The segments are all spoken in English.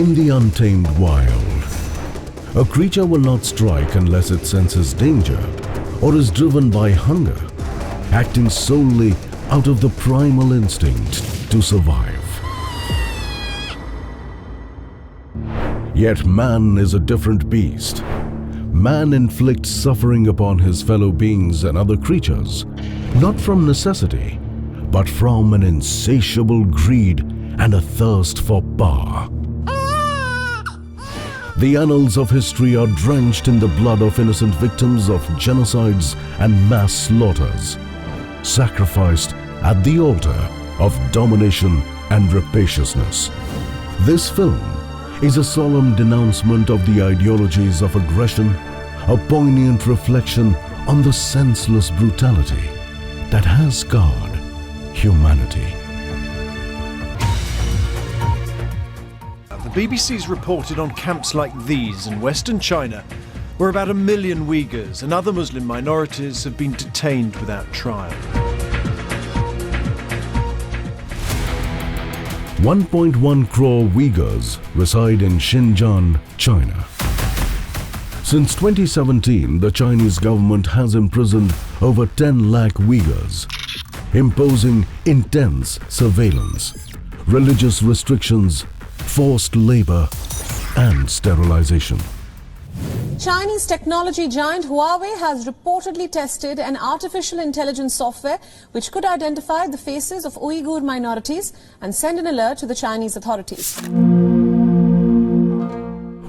In the untamed wild, a creature will not strike unless it senses danger or is driven by hunger, acting solely out of the primal instinct to survive. Yet man is a different beast. Man inflicts suffering upon his fellow beings and other creatures, not from necessity, but from an insatiable greed and a thirst for power. The annals of history are drenched in the blood of innocent victims of genocides and mass slaughters, sacrificed at the altar of domination and rapaciousness. This film is a solemn denouncement of the ideologies of aggression, a poignant reflection on the senseless brutality that has scarred humanity. The BBC's reported on camps like these in Western China, where about 1 million Uyghurs and other Muslim minorities have been detained without trial. 1.1 crore Uyghurs reside in Xinjiang, China. Since 2017, the Chinese government has imprisoned over 10 lakh Uyghurs, imposing intense surveillance, religious restrictions, forced labor, and sterilization. Chinese technology giant Huawei has reportedly tested an artificial intelligence software which could identify the faces of Uyghur minorities and send an alert to the Chinese authorities.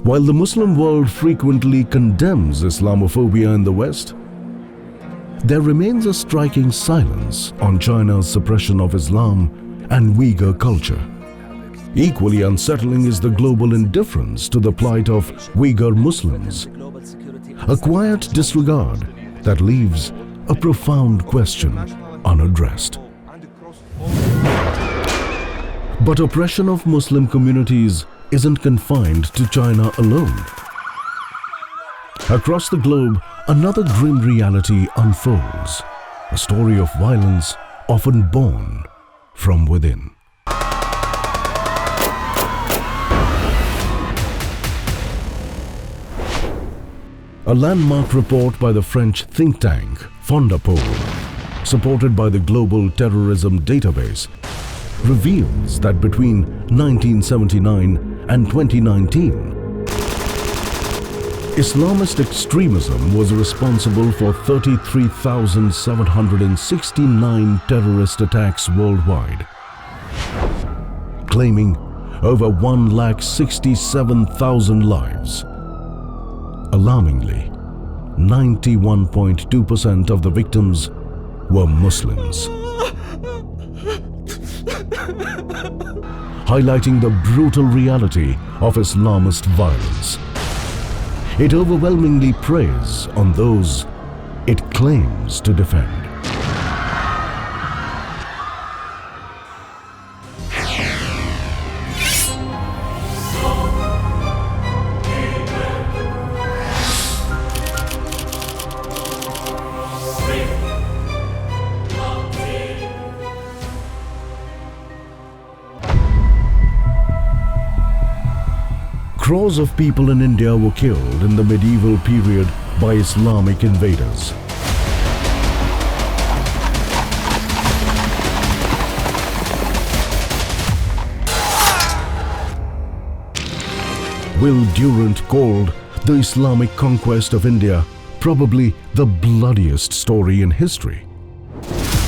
While the Muslim world frequently condemns Islamophobia in the West, there remains a striking silence on China's suppression of Islam and Uyghur culture. Equally unsettling is the global indifference to the plight of Uyghur Muslims, a quiet disregard that leaves a profound question unaddressed. But oppression of Muslim communities isn't confined to China alone. Across the globe, another grim reality unfolds, a story of violence often born from within. A landmark report by the French think tank Fondapol, supported by the Global Terrorism Database, reveals that between 1979 and 2019, Islamist extremism was responsible for 33,769 terrorist attacks worldwide, claiming over 1,67,000 lives. Alarmingly, 91.2% of the victims were Muslims, highlighting the brutal reality of Islamist violence. It overwhelmingly preys on those it claims to defend. Crores of people in India were killed in the medieval period by Islamic invaders. Will Durant called the Islamic conquest of India probably the bloodiest story in history.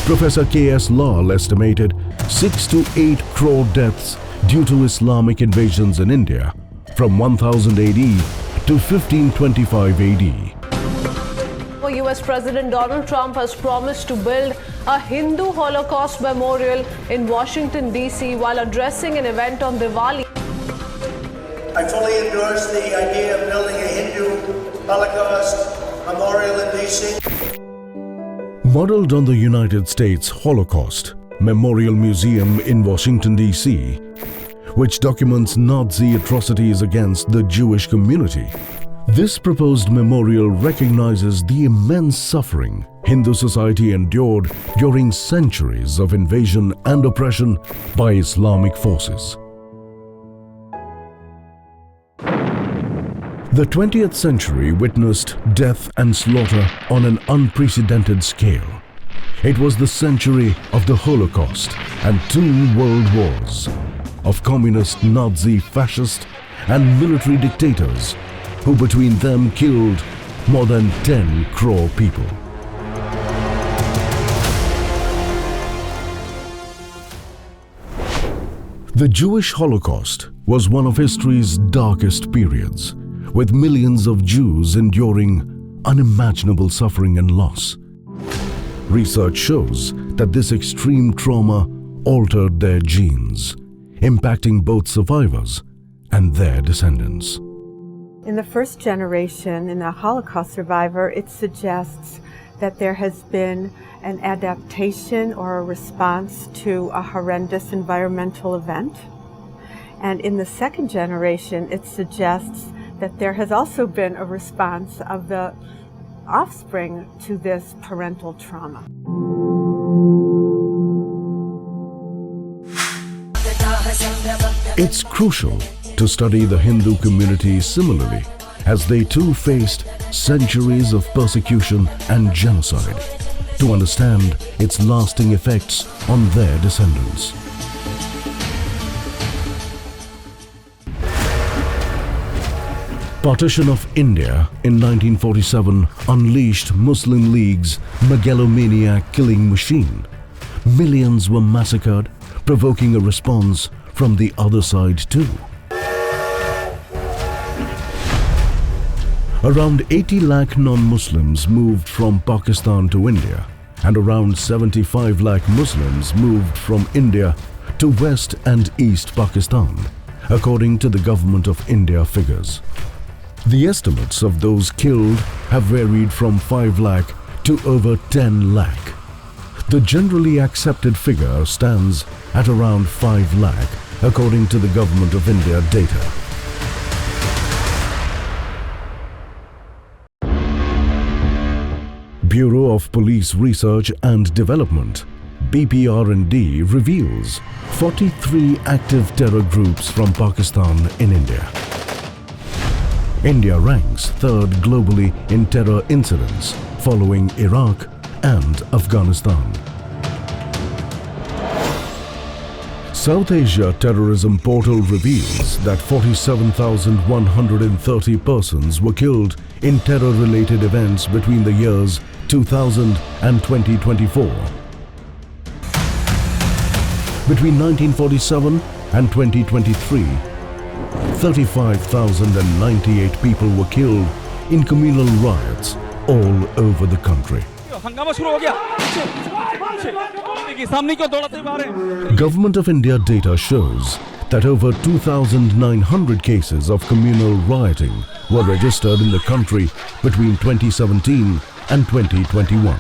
Professor K.S. Lal estimated 6 to 8 crore deaths due to Islamic invasions in India from 1000 AD to 1525 AD. US President Donald Trump has promised to build a Hindu Holocaust memorial in Washington, D.C. while addressing an event on Diwali. I fully endorse the idea of building a Hindu Holocaust memorial in D.C. Modeled on the United States Holocaust Memorial Museum in Washington, D.C., which documents Nazi atrocities against the Jewish community, this proposed memorial recognizes the immense suffering Hindu society endured during centuries of invasion and oppression by Islamic forces. The 20th century witnessed death and slaughter on an unprecedented scale. It was the century of the Holocaust and 2 world wars, of communist, Nazi, fascist and military dictators who between them killed more than 10 crore people. The Jewish Holocaust was one of history's darkest periods, with millions of Jews enduring unimaginable suffering and loss. Research shows that this extreme trauma altered their genes, impacting both survivors and their descendants. In the first generation, in a Holocaust survivor, it suggests that there has been an adaptation or a response to a horrendous environmental event. And in the second generation, it suggests that there has also been a response of the offspring to this parental trauma. It's crucial to study the Hindu community similarly, as they too faced centuries of persecution and genocide, to understand its lasting effects on their descendants. Partition of India in 1947 unleashed Muslim League's megalomaniac killing machine. Millions were massacred, provoking a response from the other side too. Around 80 lakh non-Muslims moved from Pakistan to India, and around 75 lakh Muslims moved from India to West and East Pakistan, according to the Government of India figures. The estimates of those killed have varied from 5 lakh to over 10 lakh. The generally accepted figure stands at around 5 lakh, according to the Government of India data. Bureau of Police Research and Development, BPR&D, reveals 43 active terror groups from Pakistan in India. India ranks 3rd globally in terror incidents, following Iraq and Afghanistan. South Asia Terrorism Portal reveals that 47,130 persons were killed in terror-related events between the years 2000 and 2024. Between 1947 and 2023, 35,098 people were killed in communal riots all over the country. Government of India data shows that over 2,900 cases of communal rioting were registered in the country between 2017 and 2021.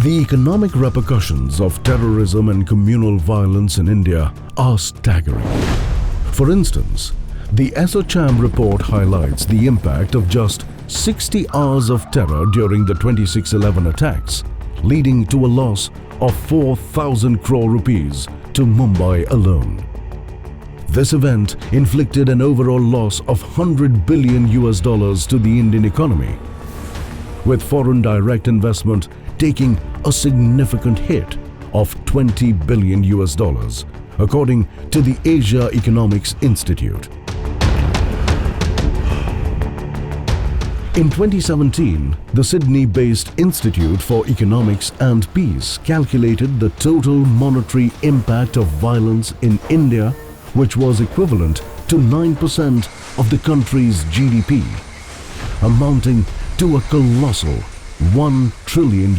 The economic repercussions of terrorism and communal violence in India are staggering. For instance, the SOCHAM report highlights the impact of just 60 hours of terror during the 26/11 attacks, leading to a loss of 4,000 crore rupees to Mumbai alone. This event inflicted an overall loss of $100 billion to the Indian economy, with foreign direct investment taking a significant hit of $20 billion, according to the Asia Economics Institute. In 2017, the Sydney-based Institute for Economics and Peace calculated the total monetary impact of violence in India, which was equivalent to 9% of the country's GDP, amounting to a colossal $1 trillion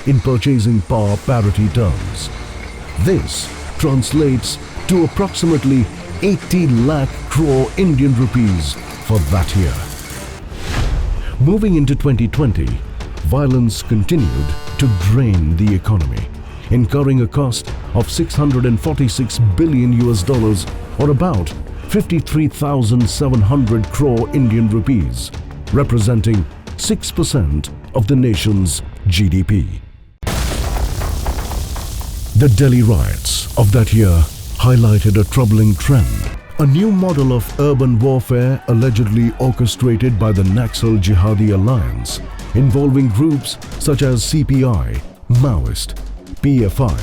in purchasing power parity terms. This translates to approximately 80 lakh crore Indian rupees for that year. Moving into 2020, violence continued to drain the economy, incurring a cost of $646 billion, or about 53,700 crore Indian rupees, representing 6% of the nation's GDP. The Delhi riots of that year highlighted a troubling trend. A new model of urban warfare allegedly orchestrated by the Naxal Jihadi alliance, involving groups such as CPI, Maoist, PFI,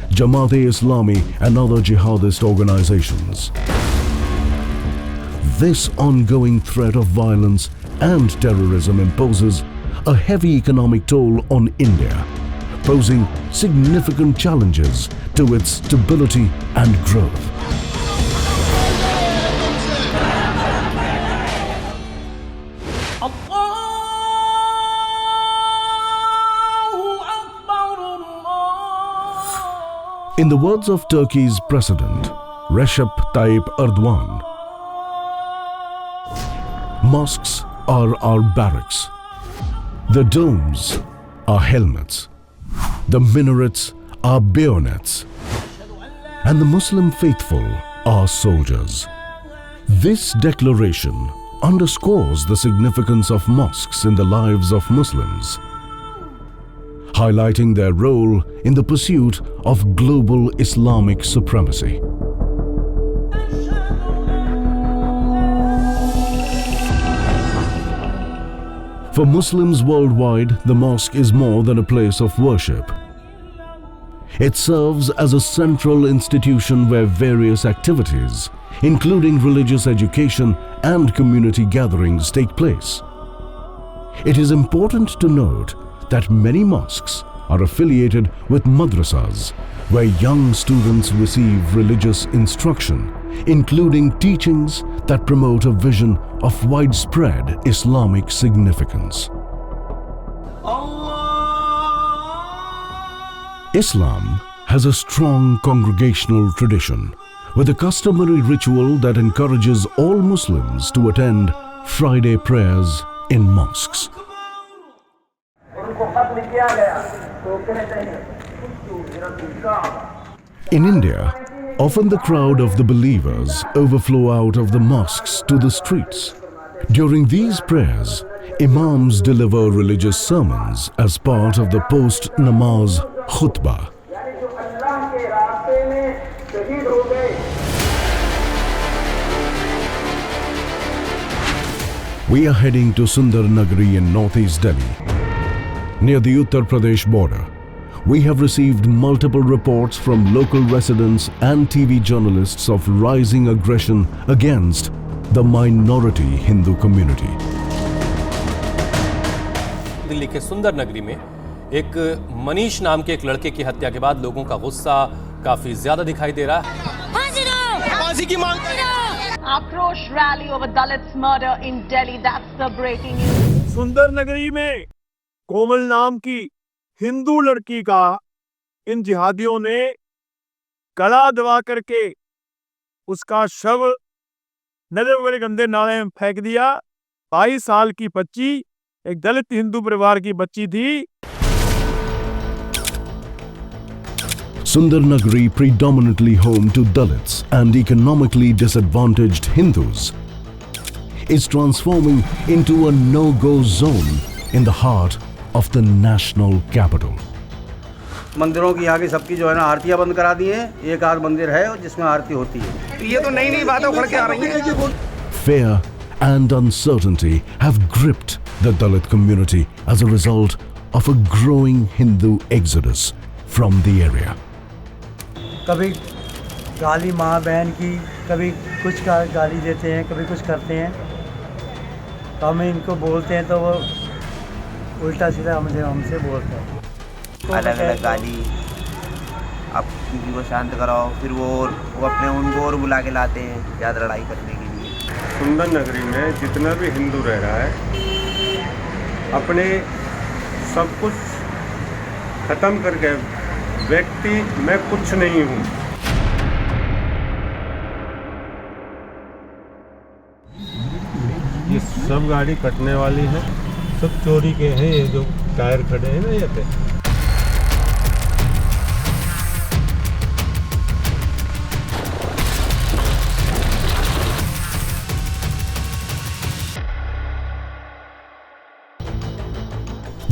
Jamaat-e-Islami and other jihadist organizations. This ongoing threat of violence and terrorism imposes a heavy economic toll on India, posing significant challenges to its stability and growth. In the words of Turkey's President, Recep Tayyip Erdogan, mosques are our barracks, the domes are helmets, the minarets are bayonets, and the Muslim faithful are soldiers. This declaration underscores the significance of mosques in the lives of Muslims, highlighting their role in the pursuit of global Islamic supremacy. For Muslims worldwide, the mosque is more than a place of worship. It serves as a central institution where various activities, including religious education and community gatherings, take place. It is important to note that many mosques are affiliated with madrasas, where young students receive religious instruction, including teachings that promote a vision of widespread Islamic significance. Islam has a strong congregational tradition, with a customary ritual that encourages all Muslims to attend Friday prayers in mosques. In India, often the crowd of the believers overflow out of the mosques to the streets. During these prayers, imams deliver religious sermons as part of the post-namaz khutbah. We are heading to Sundar Nagari in northeast Delhi, near the Uttar Pradesh border. We have received multiple reports from local residents and TV journalists of rising aggression against the minority Hindu community. Delhi के सुंदर नगरी में एक मनीष नाम के एक लड़के की हत्या के बाद लोगों का गुस्सा काफी ज्यादा दिखाई दे रहा है। फांसी की मांग। आक्रोश rally over Dalits murder in Delhi. That's the breaking news. सुंदर नगरी में कोमल नाम की हिंदू लड़की का इन जिहादियों ने गला दबा करके उसका शव नदी वगैरह गंदे नाले में फेंक दिया। 22 साल की बच्ची, एक दलित हिंदू परिवार की बच्ची थी। Sundar Nagari, predominantly home to Dalits and economically disadvantaged Hindus, is transforming into a no-go zone in the heart of the national capital. मंदिरों की आगे सबकी जो है ना आरतियां बंद करा दी है। एक आध मंदिर है जिसमें आरती होती है। ये तो नई-नई बातें उखड़ के आ रही हैं। Fear and uncertainty have gripped the Dalit community as a result of a growing Hindu exodus from the area. कभी गाली माँ बहन की, कभी कुछ का गाली देते हैं, कभी कुछ करते हैं। तो हम इनको बोलते हैं तो वो उल्टा सीधा हमसे बोलते हैं। अलग अलग गाली, अब किसी को शांत कराओ, फिर वो अपने उनको और बुला के लाते हैं ज़्यादा लड़ाई करने के लिए। सुंदर नगरी में जितना भी हिंदू रह रहा है, अपने सब कुछ खत्म करके व्यक्ति मैं कुछ नहीं हूँ। ये सब गाड़ी कटने वाली है, सब चोरी के हैं। ये जो टायर खड़े हैं ना, ये पे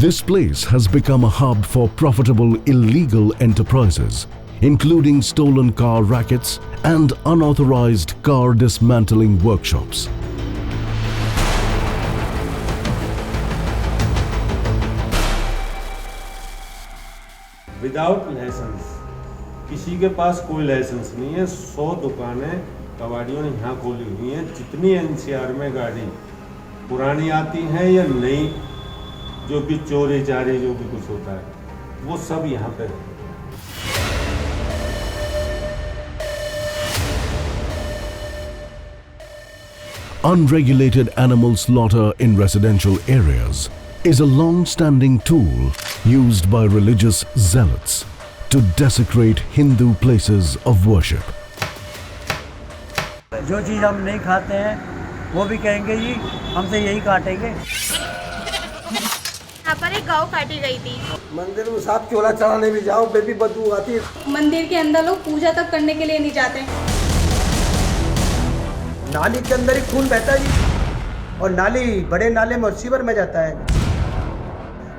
This place has become a hub for profitable illegal enterprises, including stolen car rackets and unauthorized car dismantling workshops. Without licence, किसी के पास कोई लाइसेंस नहीं है, 100 दुकानें कबाड़ियों ने यहाँ खोली हुई हैं। जितनी एनसीआर में गाड़ी पुरानी आती है या नई, जो भी चोरी चारी जो भी कुछ होता है, वो सब यहाँ पे है। Unregulated animal slaughter in residential areas is a long-standing tool used by religious zealots to desecrate Hindu places of worship. जो चीज़ हम नहीं खाते हैं वो भी कहेंगे जी हमसे यही काटेंगे। यहाँ पर एक गौ काटी गई थी। मंदिर में सांप चोला चढ़ाने भी जाओ, बेबी बदबू आती है। मंदिर के अंदर लोग पूजा तक करने के लिए नहीं जाते। नाली के अंदर ही खून बहता है जी, और नाली बड़े नाले में सीवर में जाता है,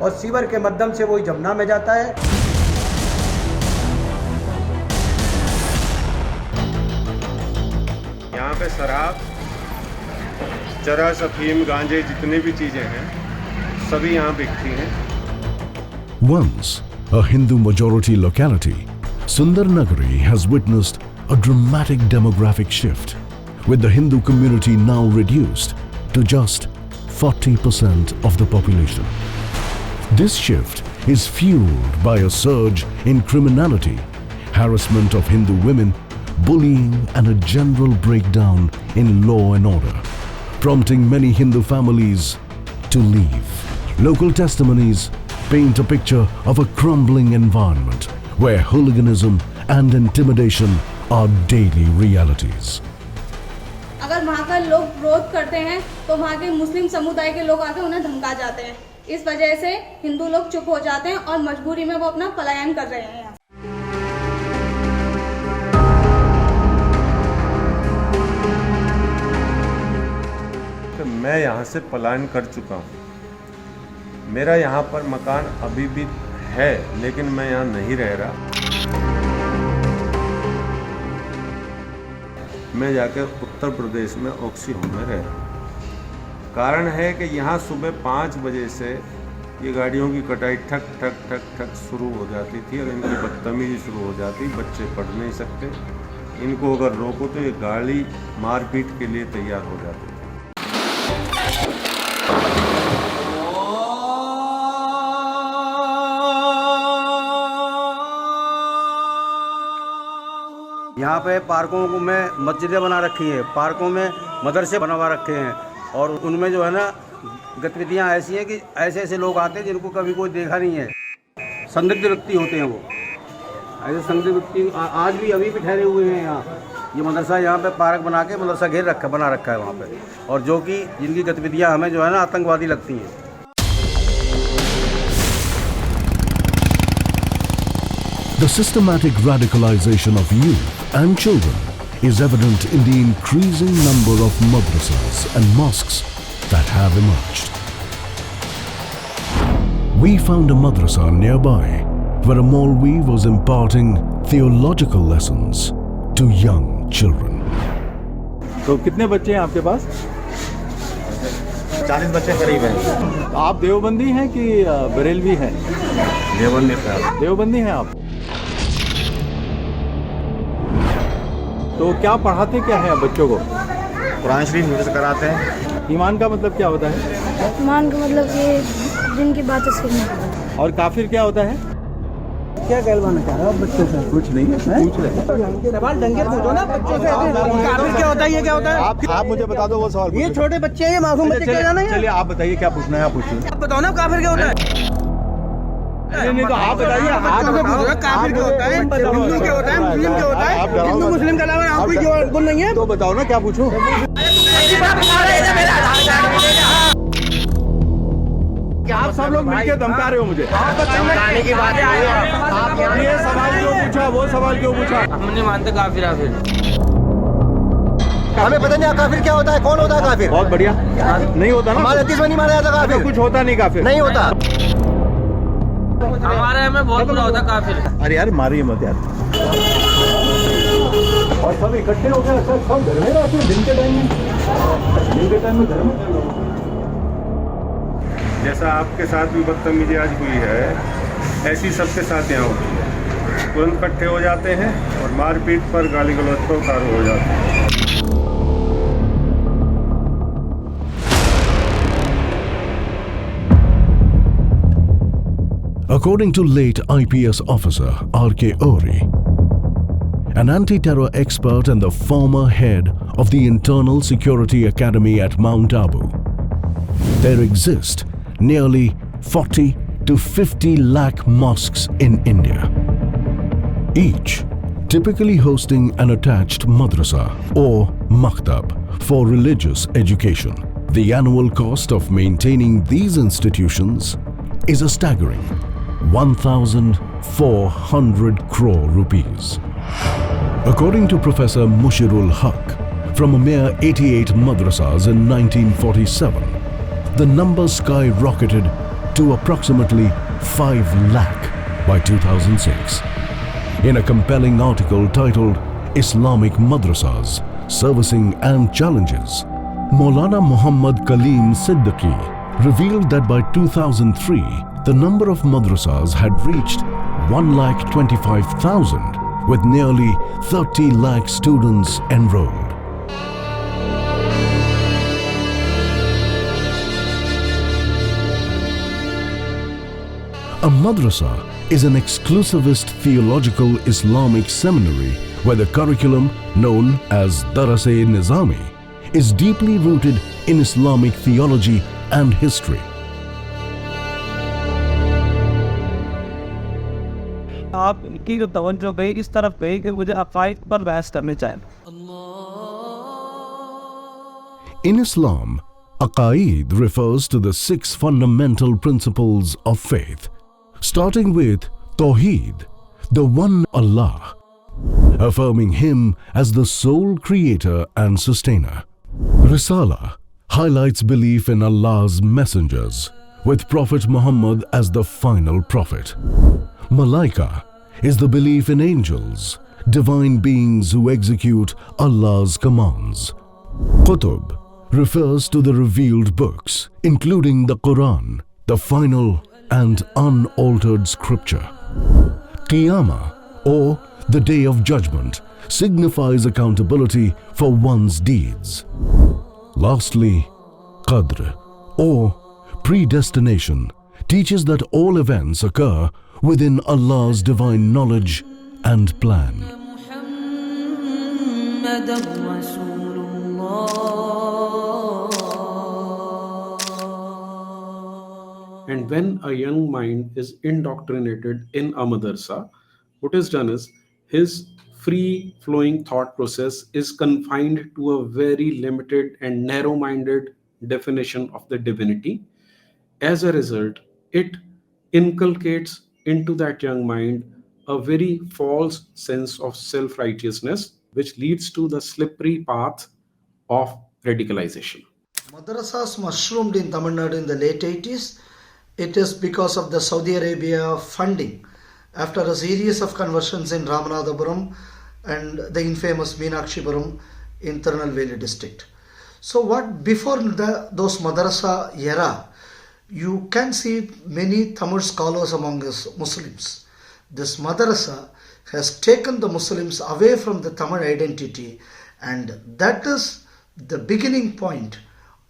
और सीवर के माध्यम से वही जमुना में जाता है। यहाँ पे शराब, चरस, अफीम, गांजे, जितनी भी चीजें हैं, सभी यहाँ बिकती हैं। Once a Hindu majority locality, Sundar Nagari has witnessed a dramatic demographic shift, with the Hindu community now reduced to just 40% of the population. This shift is fueled by a surge in criminality, harassment of Hindu women, bullying and a general breakdown in law and order, prompting many Hindu families to leave. Local testimonies paint a picture of a crumbling environment where hooliganism and intimidation are daily realities. अगर वहाँ का लोग विरोध करते हैं तो वहाँ के मुस्लिम समुदाय के लोग आके उन्हें धमका जाते हैं। इस वजह से हिंदू लोग चुप हो जाते हैं और मजबूरी में वो अपना पलायन कर रहे हैं। तो मैं यहाँ से पलायन कर चुका हूँ। मेरा यहाँ पर मकान अभी भी है, लेकिन मैं यहाँ नहीं रह रहा। मैं जाकर उत्तर प्रदेश में ऑक्सी होम में रह रहा हूँ। कारण है कि यहाँ सुबह 5 बजे से ये गाड़ियों की कटाई ठक ठक ठक ठक शुरू हो जाती थी, और इनकी बदतमीजी शुरू हो जाती। बच्चे पढ़ नहीं सकते, इनको अगर रोको तो ये गाड़ी मारपीट के लिए तैयार हो जाती थी। यहाँ पे पार्कों को में मस्जिदें बना रखी हैं, पार्कों में मदरसे बनवा रखे हैं, और उनमें जो है ना गतिविधियाँ ऐसी हैं कि ऐसे ऐसे लोग आते हैं जिनको कभी कोई देखा नहीं है। संदिग्ध व्यक्ति होते हैं वो, ऐसे संदिग्ध व्यक्ति आज भी अभी भी ठहरे हुए हैं यहाँ। ये मदरसा यहाँ पे पार्क बना के मदरसा बना रखा है वहाँ पे, और जो कि जिनकी गतिविधियाँ हमें जो है ना आतंकवादी लगती हैं। The systematic radicalization of youth and children is evident in the increasing number of madrasas and mosques that have emerged. We found a madrasa nearby where a Maulvi was imparting theological lessons to young children. तो कितने बच्चे हैं आपके पास? 40 बच्चे करीब हैं। आप देवबंदी हैं कि बरेलवी हैं? देवबंदी हैं आप। तो क्या पढ़ाते क्या है बच्चों को? कुरान शरीफ कराते हैं। ईमान का मतलब क्या होता है? ईमान का मतलब ये दिन की बातें सुनना। और काफिर क्या होता है? क्या कहलवाना चाह रहे हो बच्चों से? कुछ नहीं, पूछ रहे सवाल ढंग से पूछो ना बच्चों से। काफिर क्या होता है, ये क्या होता है? आप मुझे बता दो वो सवाल। ये छोटे बच्चे हैं, ये मासूम बच्चे, क्या जाना है? चलिए आप बताइए क्या पूछना है, आप पूछिए। आप बताओ ना काफिर क्या होता है? नहीं तो आप बताइए। काफिर क्या होता है, हिंदू क्या होता है, मुस्लिम क्या होता है? हिंदू मुस्लिम के अलावा आप कोई बोल नहीं है? तो बताओ ना क्या पूछूं? आप सब लोग मिलकर धमका रहे हो मुझे। धमकाने की बात है। ये सवाल क्यों पूछा, वो सवाल क्यों पूछा? हम नहीं मानते काफिर। हमें पता नहीं काफिर क्या होता है, कौन होता है काफिर? बहुत बढ़िया। नहीं होता ना, हमारे देश में नहीं माना जाता काफिर। कुछ होता नहीं काफिर, नहीं होता। हमारे में बहुत बुरा होता काफिर। अरे यार मारिए मत यार। और सब इकट्ठे हो गए, सब घर में रहते हैं दिन के टाइम में घर में। जैसा आपके साथ भी बदतमीजी आज हुई है, ऐसी सबके साथ यहाँ होती है। तुरंत इकट्ठे हो जाते हैं और मारपीट पर गाली गलौज पर उतारू हो जाते हैं। According to late IPS officer R.K. Ori, an anti-terror expert and the former head of the Internal Security Academy at Mount Abu, there exist nearly 40 to 50 lakh mosques in India, each typically hosting an attached madrasa or maktab for religious education. The annual cost of maintaining these institutions is a staggering 1,400 crore rupees. According to Professor Mushirul Haq, from a mere 88 madrasas in 1947, the number skyrocketed to approximately 5 lakh by 2006. In a compelling article titled Islamic Madrasas, Servicing and Challenges, Maulana Muhammad Kaleem Siddiqui revealed that by 2003, the number of madrasas had reached 1,25,000 with nearly 30 lakh students enrolled. A madrasa is an exclusivist theological Islamic seminary where the curriculum, known as Daras-e-Nizami, is deeply rooted in Islamic theology and history. आप इनकी जो तवज्जो गई इस तरफ गई कि मुझे अकाइद पर बहस करनी चाहिए। In Islam, Aqaid refers to the 6 fundamental principles of faith, starting with Tawheed, the one Allah, affirming Him as the sole creator and sustainer. Risala highlights belief in Allah's messengers, with Prophet Muhammad as the final prophet. Malaika is the belief in angels, divine beings who execute Allah's commands. Qutub refers to the revealed books, including the Quran, the final and unaltered scripture. Qiyamah, or the Day of Judgment, signifies accountability for one's deeds. Lastly, Qadr, or predestination, teaches that all events occur within Allah's divine knowledge and plan. And when a young mind is indoctrinated in a madrasa, what is done is his free-flowing thought process is confined to a very limited and narrow-minded definition of the divinity. As a result, it inculcates into that young mind a very false sense of self-righteousness, which leads to the slippery path of radicalization. Madrasas mushroomed in Tamil Nadu in the late 80s. It is because of the Saudi Arabia funding after a series of conversions in Ramanathapuram and the infamous Meenakshipuram in Tirunelveli district. So what before those madrasa era, you can see many Tamil scholars among us Muslims. This madrasa has taken the Muslims away from the Tamil identity, and that is the beginning point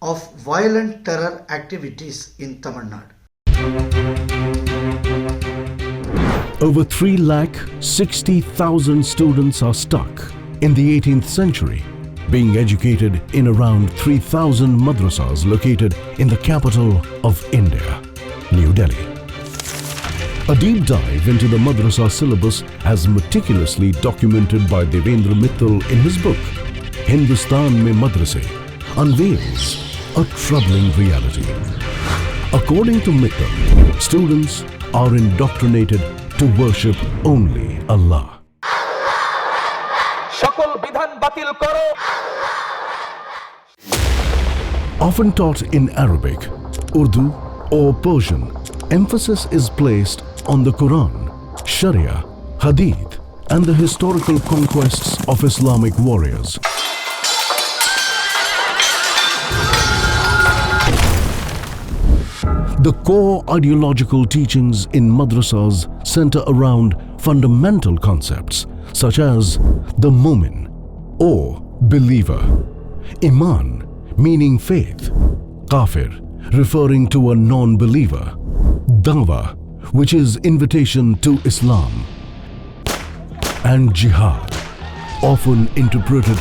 of violent terror activities in Tamil Nadu. Over 3,60,000 students are stuck in the 18th century, being educated in around 3,000 madrasas located in the capital of India, New Delhi. A deep dive into the madrasa syllabus as meticulously documented by Devendra Mittal in his book, Hindustan Mein Madrase, unveils a troubling reality. According to Mittal, students are indoctrinated to worship only Allah. Often taught in Arabic, Urdu or Persian, emphasis is placed on the Quran, Sharia, Hadith and the historical conquests of Islamic warriors. The core ideological teachings in madrasas center around fundamental concepts such as the mu'min or believer, iman meaning faith, kafir referring to a non-believer, dawah which is invitation to Islam, and jihad, often interpreted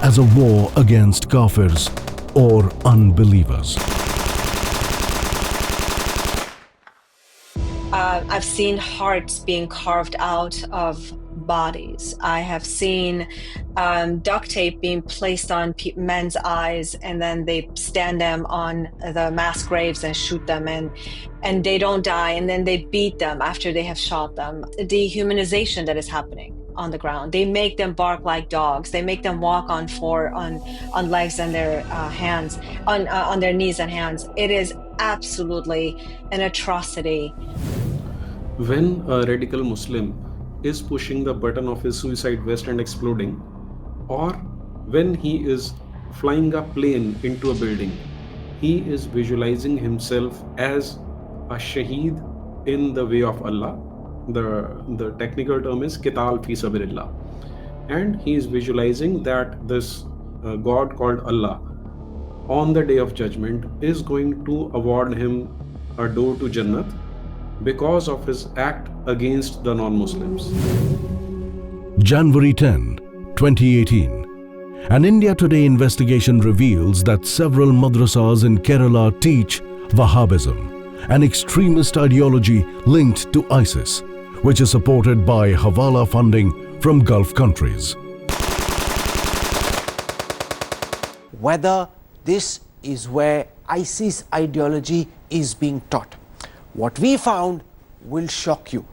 as a war against kafirs or unbelievers. I've seen hearts being carved out of bodies. I have seen duct tape being placed on men's eyes, and then they stand them on the mass graves and shoot them, and they don't die, and then they beat them after they have shot them. The dehumanization that is happening on the ground. They make them bark like dogs. They make them walk on legs and their hands, on their knees and hands. It is absolutely an atrocity. When a radical Muslim is pushing the button of his suicide vest and exploding, or when he is flying a plane into a building, he is visualizing himself as a shaheed in the way of Allah. The technical term is qital fi sabilillah, and he is visualizing that this God called Allah on the day of judgment is going to award him a door to Jannat because of his act against the non-Muslims. January 10, 2018. An India Today investigation reveals that several madrasas in Kerala teach Wahhabism, an extremist ideology linked to ISIS, which is supported by Hawala funding from Gulf countries. Whether this is where ISIS ideology is being taught. What we found will shock you.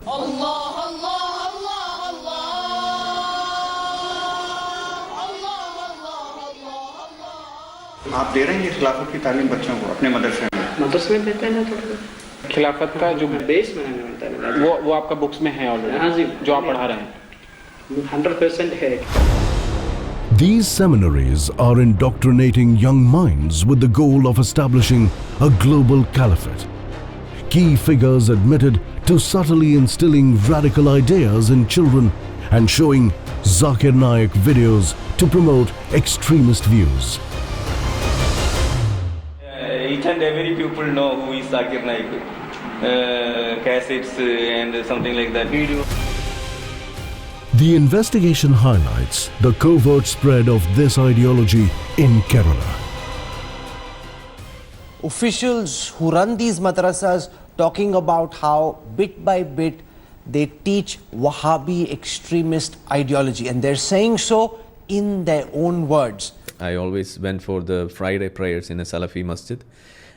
आप दे रहे हैं खिलाफत की तालीम बच्चों को अपने मदरसे में देते हैं ना थोड़ा खिलाफत का जो बेस में वो आपका बुक्स में है ऑलरेडी जो आप पढ़ा रहे हैं 100% है. These seminaries are indoctrinating young minds with the goal of establishing a global caliphate. Key figures admitted to subtly instilling radical ideas in children and showing Zakir Naik videos to promote extremist views. Each and every pupil know who is Zakir Naik, cassettes and something like that. The investigation highlights the covert spread of this ideology in Kerala. Officials who run these madrasas talking about how bit by bit they teach Wahhabi extremist ideology, and they're saying so in their own words. I always went for the Friday prayers in a Salafi masjid,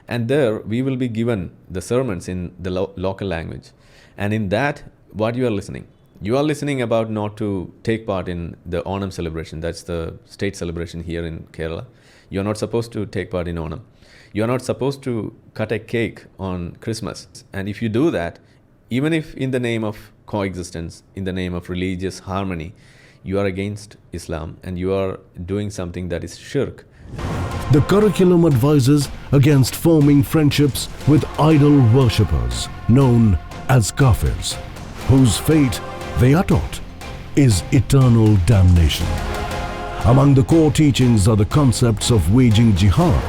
and there we will be given the sermons in the local language, and in that what you are listening? You are listening about not to take part in the Onam celebration. That's the state celebration here in Kerala. You are not supposed to take part in Onam. You are not supposed to cut a cake on Christmas. And if you do that, even if in the name of coexistence, in the name of religious harmony, you are against Islam and you are doing something that is shirk. The curriculum advises against forming friendships with idol worshippers known as kafirs, whose fate, they are taught, is eternal damnation. Among the core teachings are the concepts of waging jihad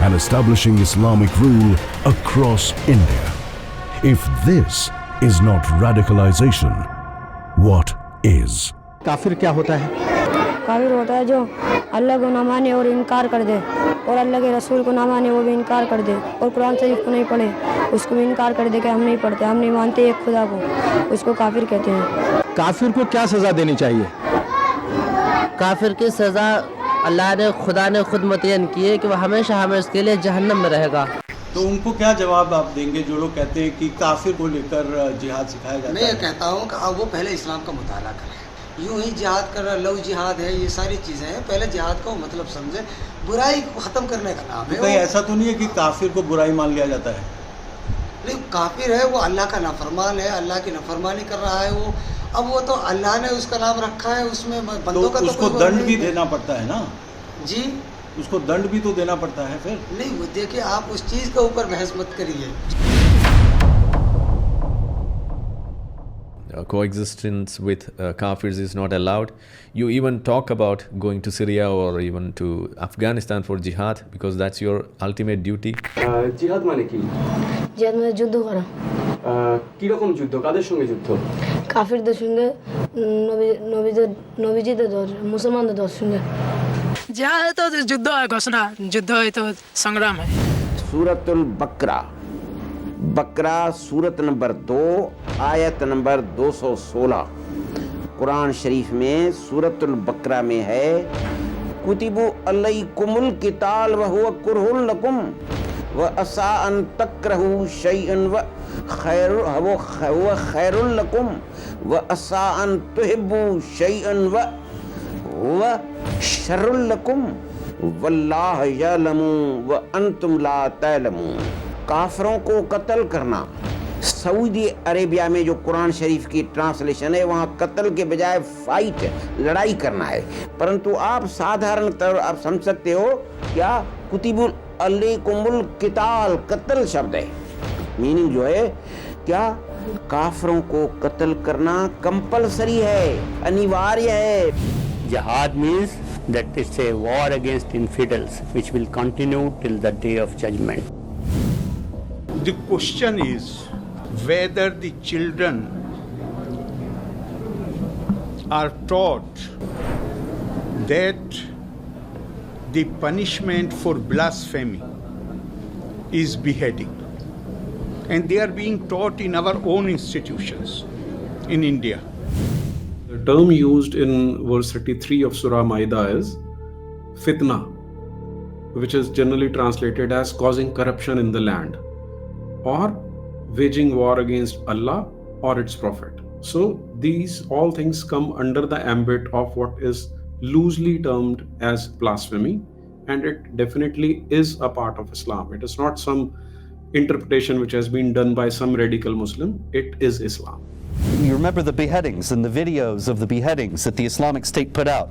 and establishing Islamic rule across India. If this is not radicalization, what is? काफिर क्या होता है? काफिर होता है जो अल्लाह को ना माने और इनकार कर दे, और अल्लाह के रसूल को ना माने वो भी इनकार कर दे, और कुरान शरीफ को नहीं पढ़े उसको भी इनकार कर दे कि हम नहीं पढ़ते, हम नहीं मानते एक खुदा को, उसको काफिर कहते हैं. काफिर को क्या सजा देनी चाहिए? काफिर की सजा अल्लाह ने खुदा ने खुद मुतय्यन की है कि वह हमेशा हमेशा के लिए जहन्नम में रहेगा. तो उनको क्या जवाब आप देंगे जो लोग कहते हैं कि काफिर को लेकर जिहाद सिखाया जाता है? मैं ये कहता हूँ कि वो पहले इस्लाम का मुताला करें. यूं ही जिहाद कर रहा, लव जिहाद है, ये सारी चीज़ें हैं. पहले जिहाद का मतलब समझे, बुराई को ख़त्म करने का नाम है. कहीं ऐसा तो नहीं है कि काफिर को बुराई मान लिया जाता है? नहीं, काफिर है वो अल्लाह का नाफरमान है, अल्लाह की नाफरमानी कर रहा है, वो अब वो तो अल्लाह ने उसका नाम रखा है, उसमें बंदों का तो उसको कोई दंड नहीं भी है। देना पड़ता है ना जी उसको दंड भी तो देना पड़ता है फिर। नहीं, वो देखिए आप उस चीज़ के ऊपर बहस मत करिए। Coexistence with kafirs is not allowed. You even talk about going to Syria or even to Afghanistan for jihad because that's your ultimate duty. জিহাদ মানে কি? জিহাদ মানে যুদ্ধ করা। কি রকম যুদ্ধ? কাদের সঙ্গে যুদ্ধ? কাফিরদের সঙ্গে, নবীজিদের দল, মুসলমানদের দল সঙ্গে। জিহাদ তো যুদ্ধ হয়, ঘোষণা যুদ্ধ হয় তো সংগ্রাম है। सूरतुल बकरा, बकरा सूरत नंबर 2 आयत नंबर 216 कुरान शरीफ में सूरतुल बकरा में है कुतिबु अलैकुमुल किताल व हुवा कुरहुल लकुम व असा अन तकरहु शैअन व हुवा खैरुल लकुम व असा अन तुहिब्बु शैअन व हुवा शर्रुल लकुम वल्लाहु यअलमु व अंतुम ला तअलमून। काफिरों को कत्ल करना, सऊदी अरेबिया में जो कुरान शरीफ की ट्रांसलेशन है वहाँ कत्ल के बजाय फाइट, लड़ाई करना है, परंतु आप साधारण तौर आप समझ सकते हो क्या कुतिबुल अलैकुमुल किताल कत्ल शब्द है, मीनिंग जो है क्या काफिरों को कत्ल करना कंपलसरी है, अनिवार्य है। Jihad means that it's a war against infidels which will continue till the day of judgment. The question is whether the children are taught that the punishment for blasphemy is beheading, and they are being taught in our own institutions in India. The term used in verse 33 of Surah Maida is fitna, which is generally translated as causing corruption in the land or waging war against Allah or its prophet. So these all things come under the ambit of what is loosely termed as blasphemy, and it definitely is a part of Islam. It is not some interpretation which has been done by some radical Muslim. It is Islam. You remember the beheadings and the videos of the beheadings that the Islamic State put out,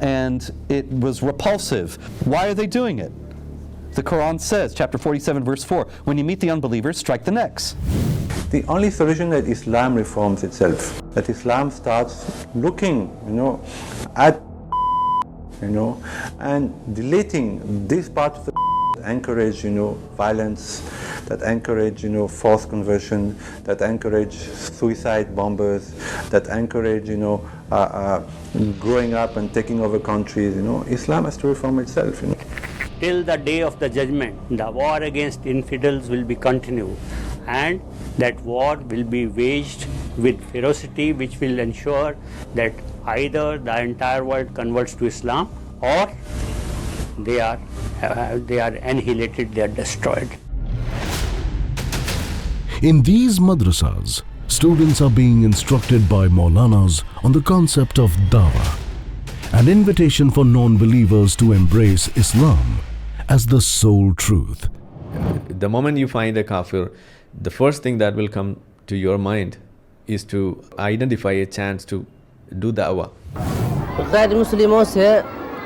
and it was repulsive. Why are they doing it? The Quran says, chapter 47, verse 4, when you meet the unbelievers, strike the necks. The only solution that Islam reforms itself, that Islam starts looking, at, and deleting this part of the encourage, violence, that encourage, forced conversion, that encourage suicide bombers, that encourage, growing up and taking over countries. Islam has to reform itself. Till the day of the judgment, the war against infidels will be continued, and that war will be waged with ferocity, which will ensure that either the entire world converts to Islam or they are annihilated, they are destroyed. In these madrasas, students are being instructed by Maulanas on the concept of dawah, an invitation for non-believers to embrace Islam as the sole truth. The moment you find a kafir, the first thing that will come to your mind is to identify a chance to do dawah. गैर मुस्लिमों से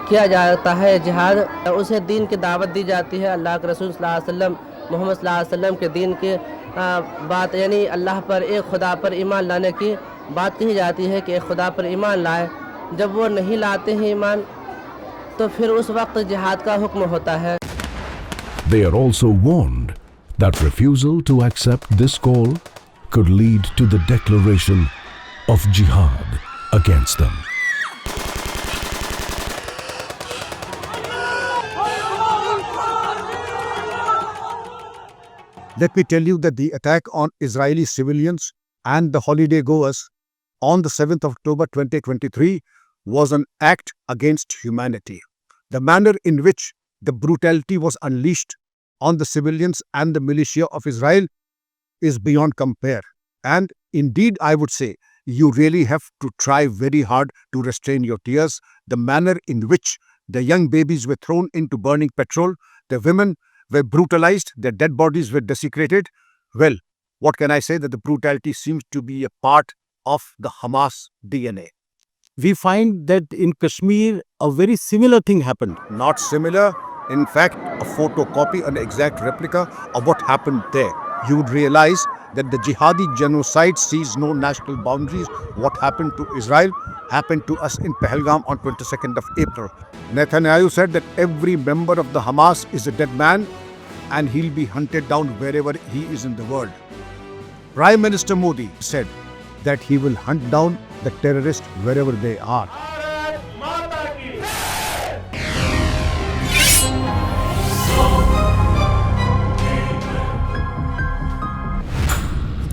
किया जाता है जिहाद, उसे दीन की दावत दी जाती है, अल्लाह के रसूल सल्लल्लाहु अलैहि वसल्लम मोहम्मद सल्लल्लाहु अलैहि वसल्लम के दीन के बात, यानी अल्लाह पर, एक खुदा पर ईमान लाने की बात कही जाती है कि एक खुदा पर ईमान लाए। जब वो नहीं लाते हैं ईमान, तो फिर उस वक्त जिहाद का हुक्म होता है। They are also warned that refusal to accept this call could lead to the declaration of jihad against them. Let me tell you that the attack on Israeli civilians and the holiday goers on the 7th of October 2023 was an act against humanity. The manner in which the brutality was unleashed on the civilians and the militia of Israel is beyond compare. And indeed, I would say, you really have to try very hard to restrain your tears. The manner in which the young babies were thrown into burning petrol, the women were brutalized, their dead bodies were desecrated. Well, what can I say? That the brutality seems to be a part of the Hamas DNA. We find that in Kashmir, a very similar thing happened. Not similar, in fact, a photocopy, an exact replica of what happened there. You would realize that the jihadi genocide sees no national boundaries. What happened to Israel happened to us in Pahalgam on 22nd of April. Netanyahu said that every member of the Hamas is a dead man and he'll be hunted down wherever he is in the world. Prime Minister Modi said that he will hunt down the terrorists wherever they are.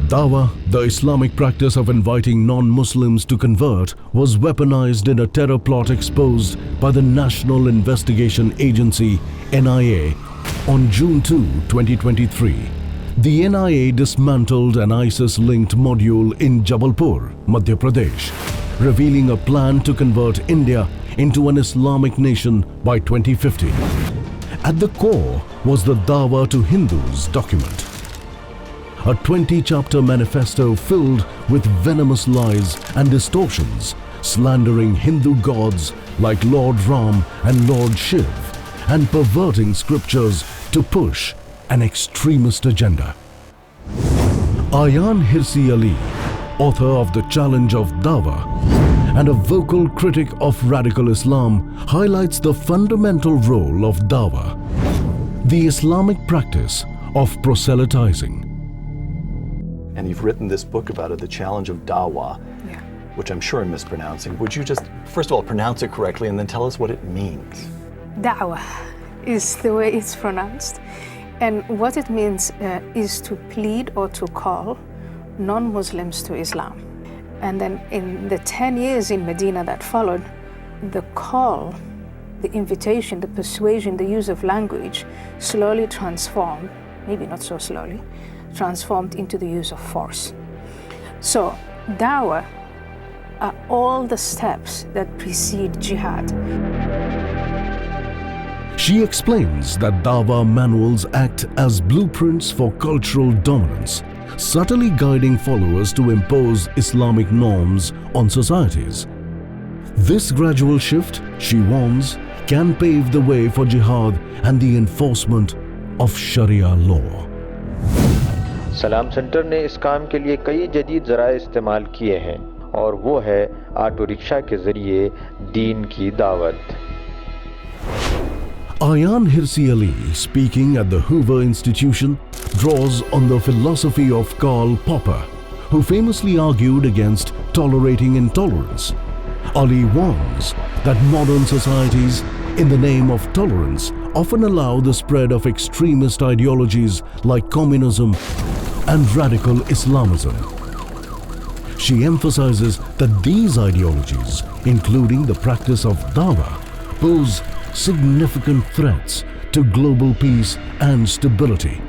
Dawah, the Islamic practice of inviting non-Muslims to convert, was weaponized in a terror plot exposed by the National Investigation Agency (NIA) on June 2, 2023. The NIA dismantled an ISIS-linked module in Jabalpur, Madhya Pradesh, revealing a plan to convert India into an Islamic nation by 2050. At the core was the Dawah to Hindus document, a 20-chapter manifesto filled with venomous lies and distortions, slandering Hindu gods like Lord Ram and Lord Shiv, and perverting scriptures to push an extremist agenda. Ayan Hirsi Ali, author of The Challenge of Dawah and a vocal critic of radical Islam, highlights the fundamental role of Dawah, the Islamic practice of proselytizing. And you've written this book about it, The Challenge of Dawah, which I'm sure I'm mispronouncing. Would you just, first of all, pronounce it correctly and then tell us what it means? Da'wah is the way it's pronounced. And what it means is to plead or to call non-Muslims to Islam. And then in the 10 years in Medina that followed, the call, the invitation, the persuasion, the use of language slowly transformed, maybe not so slowly, transformed into the use of force. So, Dawah are all the steps that precede jihad. She explains that Dawah manuals act as blueprints for cultural dominance, subtly guiding followers to impose Islamic norms on societies. This gradual shift, she warns, can pave the way for jihad and the enforcement of Sharia law. सलाम centre ने इस काम के लिए कई जदीद ज़राए इस्तेमाल किए हैं और वो है ऑटो रिक्शा के ज़रिए दीन की दावत. Ayan Hirsi Ali, speaking at the Hoover Institution, draws on the philosophy of Karl Popper, who famously argued against tolerating intolerance. Ali warns that modern societies, in the name of tolerance, often allow the spread of extremist ideologies like communism and radical Islamism. She emphasizes that these ideologies, including the practice of Dawah, pose significant threats to global peace and stability.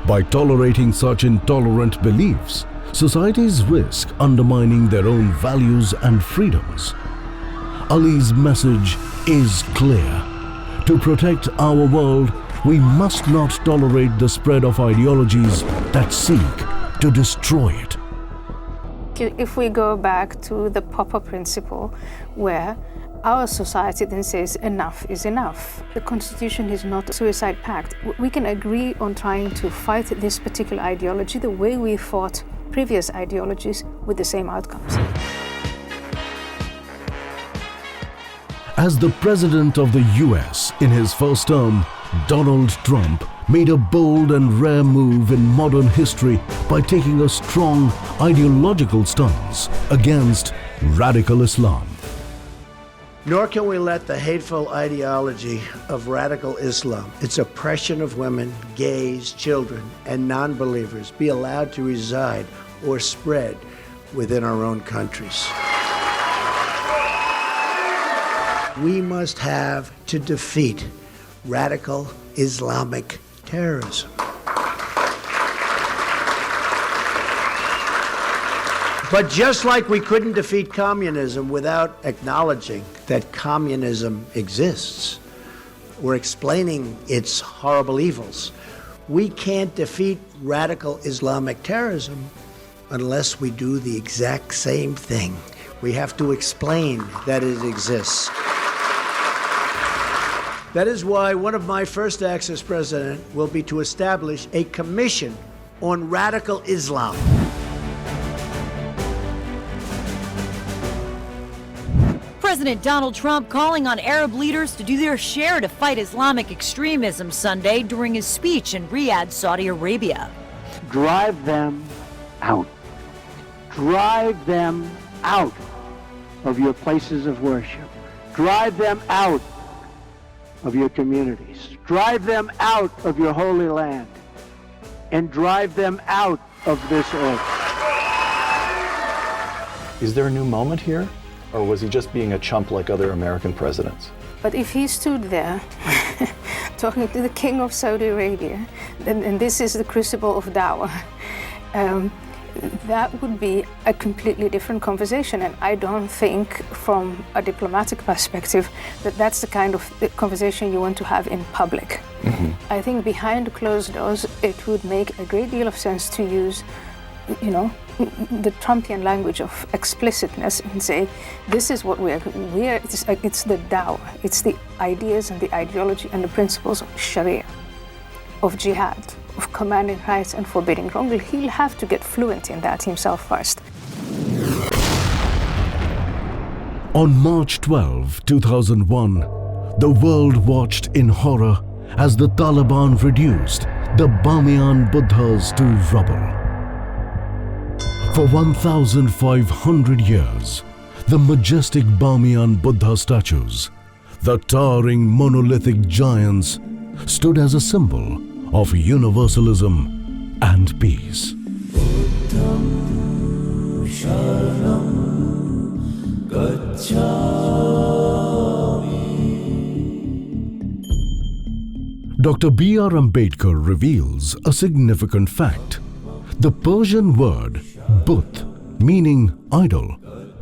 By tolerating such intolerant beliefs, societies risk undermining their own values and freedoms. Ali's message is clear. To protect our world, we must not tolerate the spread of ideologies that seek to destroy it. If we go back to the Popper principle, where our society then says enough is enough. The Constitution is not a suicide pact. We can agree on trying to fight this particular ideology the way we fought previous ideologies with the same outcomes. As the President of the US in his first term, Donald Trump made a bold and rare move in modern history by taking a strong ideological stance against radical Islam. Nor can we let the hateful ideology of radical Islam, its oppression of women, gays, children, and non-believers be allowed to reside or spread within our own countries. We must have to defeat radical Islamic terrorism. But just like we couldn't defeat communism without acknowledging that communism exists or explaining its horrible evils, we can't defeat radical Islamic terrorism unless we do the exact same thing. We have to explain that it exists. That is why one of my first acts as president will be to establish a commission on radical Islam. President Donald Trump calling on Arab leaders to do their share to fight Islamic extremism Sunday during his speech in Riyadh, Saudi Arabia. Drive them out. Drive them out of your places of worship. Drive them out of your communities. Drive them out of your holy land. And drive them out of this earth. Is there a new moment here? Or was he just being a chump like other American presidents? But if he stood there talking to the king of Saudi Arabia, and this is the crucible of dawah, that would be a completely different conversation. And I don't think from a diplomatic perspective that that's the kind of conversation you want to have in public. I think behind closed doors, it would make a great deal of sense to use, the Trumpian language of explicitness and say, this is what we're it's the dawah, it's the ideas and the ideology and the principles of Sharia, of jihad, of commanding right and forbidding wrong. He'll have to get fluent in that himself first. On March 12, 2001, the world watched in horror as the Taliban reduced the Bamiyan Buddhas to rubble. For 1,500 years, the majestic Bamiyan Buddha statues, the towering monolithic giants, stood as a symbol of universalism and peace. Dr. B.R. Ambedkar reveals a significant fact. The Persian word Buth, meaning idol,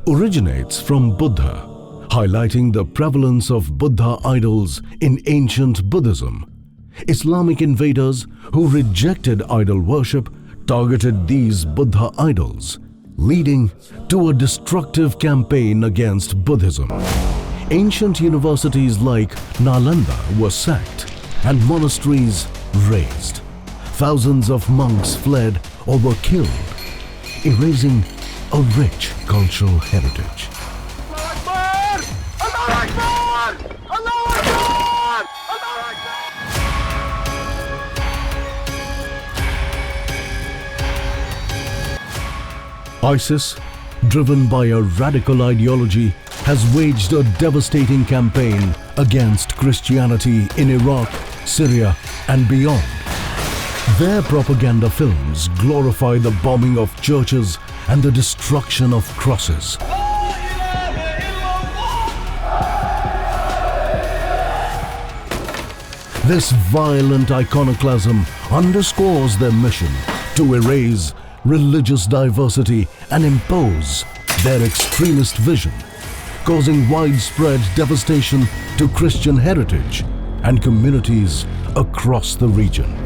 originates from Buddha, highlighting the prevalence of Buddha idols in ancient Buddhism. Islamic invaders who rejected idol worship targeted these Buddha idols, leading to a destructive campaign against Buddhism. Ancient universities like Nalanda were sacked and monasteries razed. Thousands of monks fled or were killed, erasing a rich cultural heritage. ISIS, driven by a radical ideology, has waged a devastating campaign against Christianity in Iraq, Syria, and beyond. Their propaganda films glorify the bombing of churches and the destruction of crosses. This violent iconoclasm underscores their mission to erase religious diversity and impose their extremist vision, causing widespread devastation to Christian heritage and communities across the region.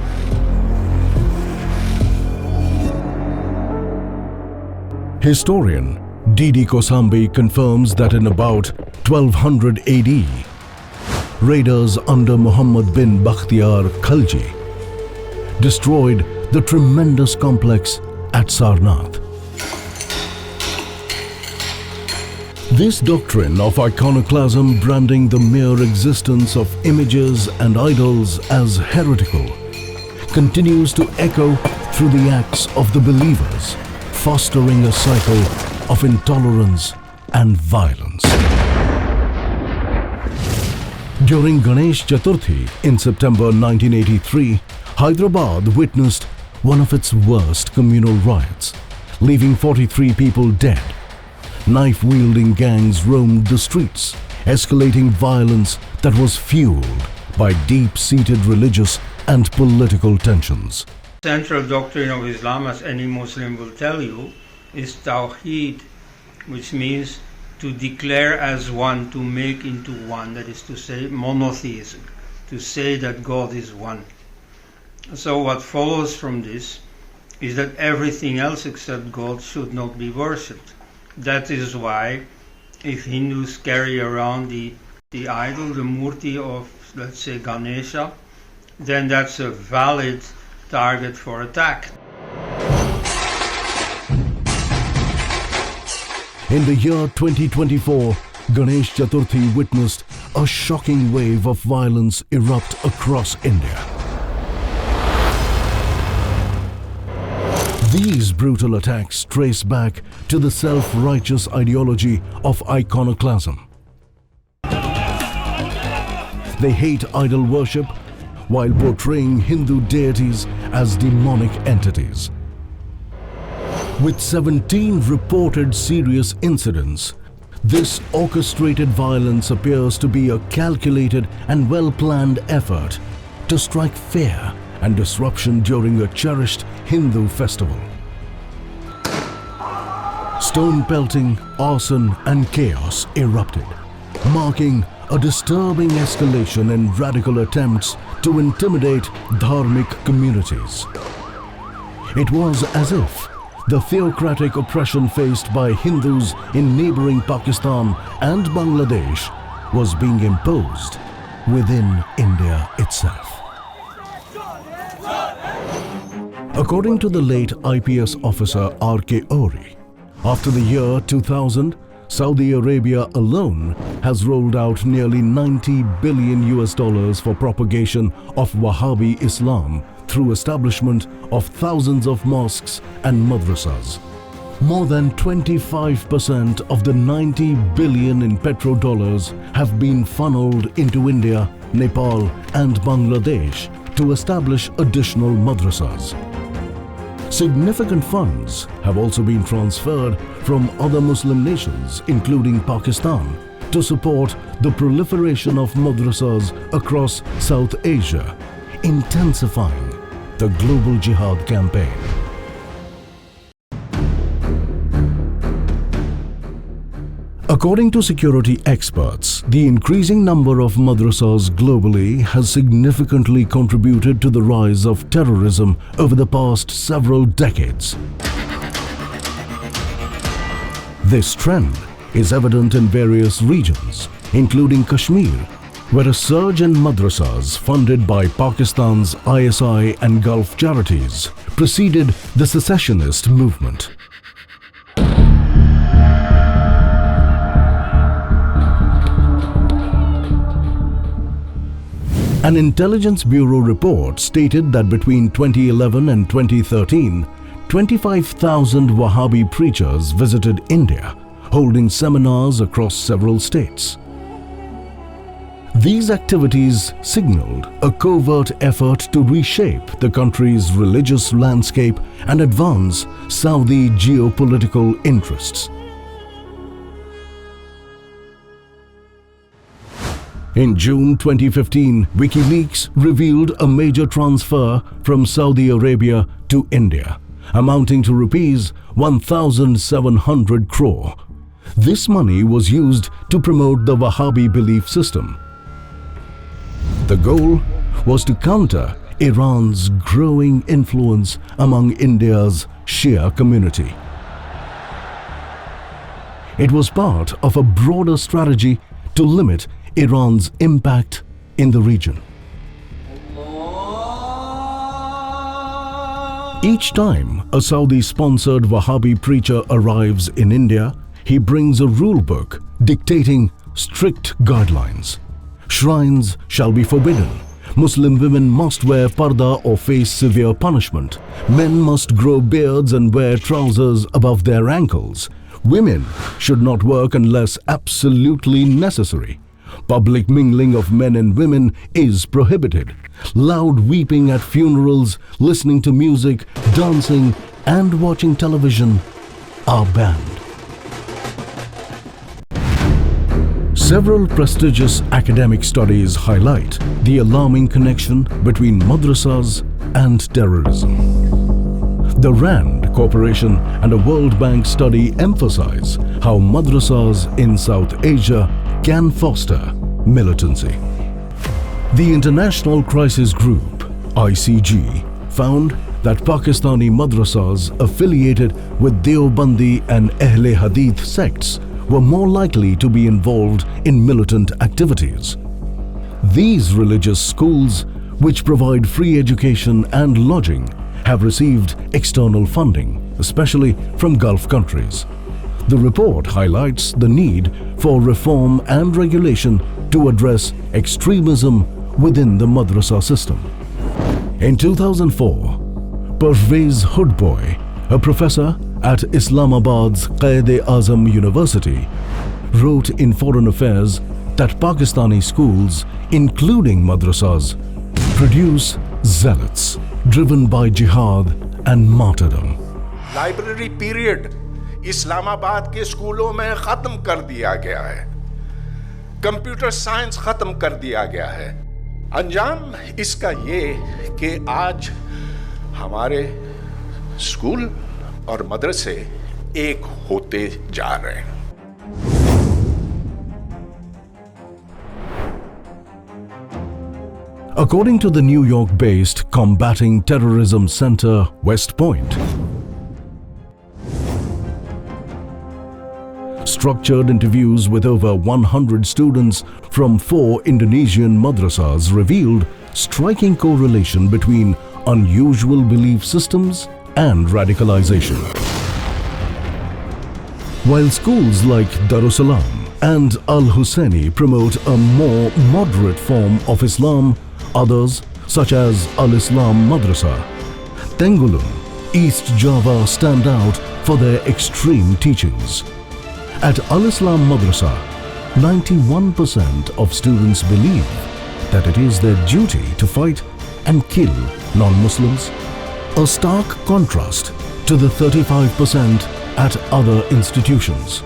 Historian Didi Kosambi confirms that in about 1200 AD, raiders under Muhammad bin Bakhtiar Khalji destroyed the tremendous complex at Sarnath. This doctrine of iconoclasm, branding the mere existence of images and idols as heretical, continues to echo through the acts of the believers, fostering a cycle of intolerance and violence. During Ganesh Chaturthi in September 1983, Hyderabad witnessed one of its worst communal riots, leaving 43 people dead. Knife-wielding gangs roamed the streets, escalating violence that was fueled by deep-seated religious and political tensions. Central doctrine of Islam, as any Muslim will tell you, is Tawheed, which means to declare as one, to make into one, that is to say monotheism, to say that God is one. So what follows from this is that everything else except God should not be worshipped. That is why if Hindus carry around the idol, the murti of, let's say, Ganesha, then that's a valid target for attack. In the year 2024, Ganesh Chaturthi witnessed a shocking wave of violence erupt across India. These brutal attacks trace back to the self-righteous ideology of iconoclasm. They hate idol worship while portraying Hindu deities as demonic entities. With 17 reported serious incidents, this orchestrated violence appears to be a calculated and well-planned effort to strike fear and disruption during a cherished Hindu festival. Stone pelting, arson and chaos erupted, marking a disturbing escalation in radical attempts to intimidate dharmic communities. It was as if the theocratic oppression faced by Hindus in neighboring Pakistan and Bangladesh was being imposed within India itself. According to the late IPS officer R.K. Ori, after the year 2000, Saudi Arabia alone has rolled out nearly $90 billion for propagation of Wahhabi Islam through establishment of thousands of mosques and madrasas. More than 25% of the $90 billion in petrodollars have been funneled into India, Nepal and Bangladesh to establish additional madrasas. Significant funds have also been transferred from other Muslim nations, including Pakistan, to support the proliferation of madrasas across South Asia, intensifying the global jihad campaign. According to security experts, the increasing number of madrasas globally has significantly contributed to the rise of terrorism over the past several decades. This trend is evident in various regions, including Kashmir, where a surge in madrasas funded by Pakistan's ISI and Gulf charities preceded the secessionist movement. An Intelligence Bureau report stated that between 2011 and 2013, 25,000 Wahhabi preachers visited India, holding seminars across several states. These activities signaled a covert effort to reshape the country's religious landscape and advance Saudi geopolitical interests. In June 2015, WikiLeaks revealed a major transfer from Saudi Arabia to India, amounting to rupees 1,700 crore. This money was used to promote the Wahhabi belief system. The goal was to counter Iran's growing influence among India's Shia community. It was part of a broader strategy to limit Iran's impact in the region. Each time a Saudi-sponsored Wahhabi preacher arrives in India, he brings a rule book dictating strict guidelines. Shrines shall be forbidden. Muslim women must wear parda or face severe punishment. Men must grow beards and wear trousers above their ankles. Women should not work unless absolutely necessary. Public mingling of men and women is prohibited. Loud weeping at funerals, listening to music, dancing, and watching television are banned. Several prestigious academic studies highlight the alarming connection between madrasas and terrorism. The RAND Corporation and a World Bank study emphasize how madrasas in South Asia can foster militancy. The International Crisis Group, ICG, found that Pakistani madrasas affiliated with Deobandi and Ahle Hadith sects were more likely to be involved in militant activities. These religious schools, which provide free education and lodging, have received external funding, especially from Gulf countries. The report highlights the need for reform and regulation to address extremism within the madrasa system. In 2004, Pervez Hoodboy, a professor at Islamabad's Quaid-e-Azam University, wrote in Foreign Affairs that Pakistani schools, including madrasas, produce zealots driven by jihad and martyrdom. Library period Islamabad के स्कूलों में खत्म कर दिया गया है। Computer science खत्म कर दिया गया है। अंजाम इसका ये कि आज हमारे स्कूल और मदरसे एक होते जा रहे हैं। According to the New York-based Combating Terrorism Center, West Point, structured interviews with over 100 students from 4 Indonesian madrasas revealed striking correlation between unusual belief systems and radicalization. While schools like Darussalam and Al-Husseini promote a more moderate form of Islam, others, such as Al-Islam Madrasa, Tenggulun, East Java stand out for their extreme teachings. At Al-Islam Madrasa, 91% of students believe that it is their duty to fight and kill non-Muslims, a stark contrast to the 35% at other institutions.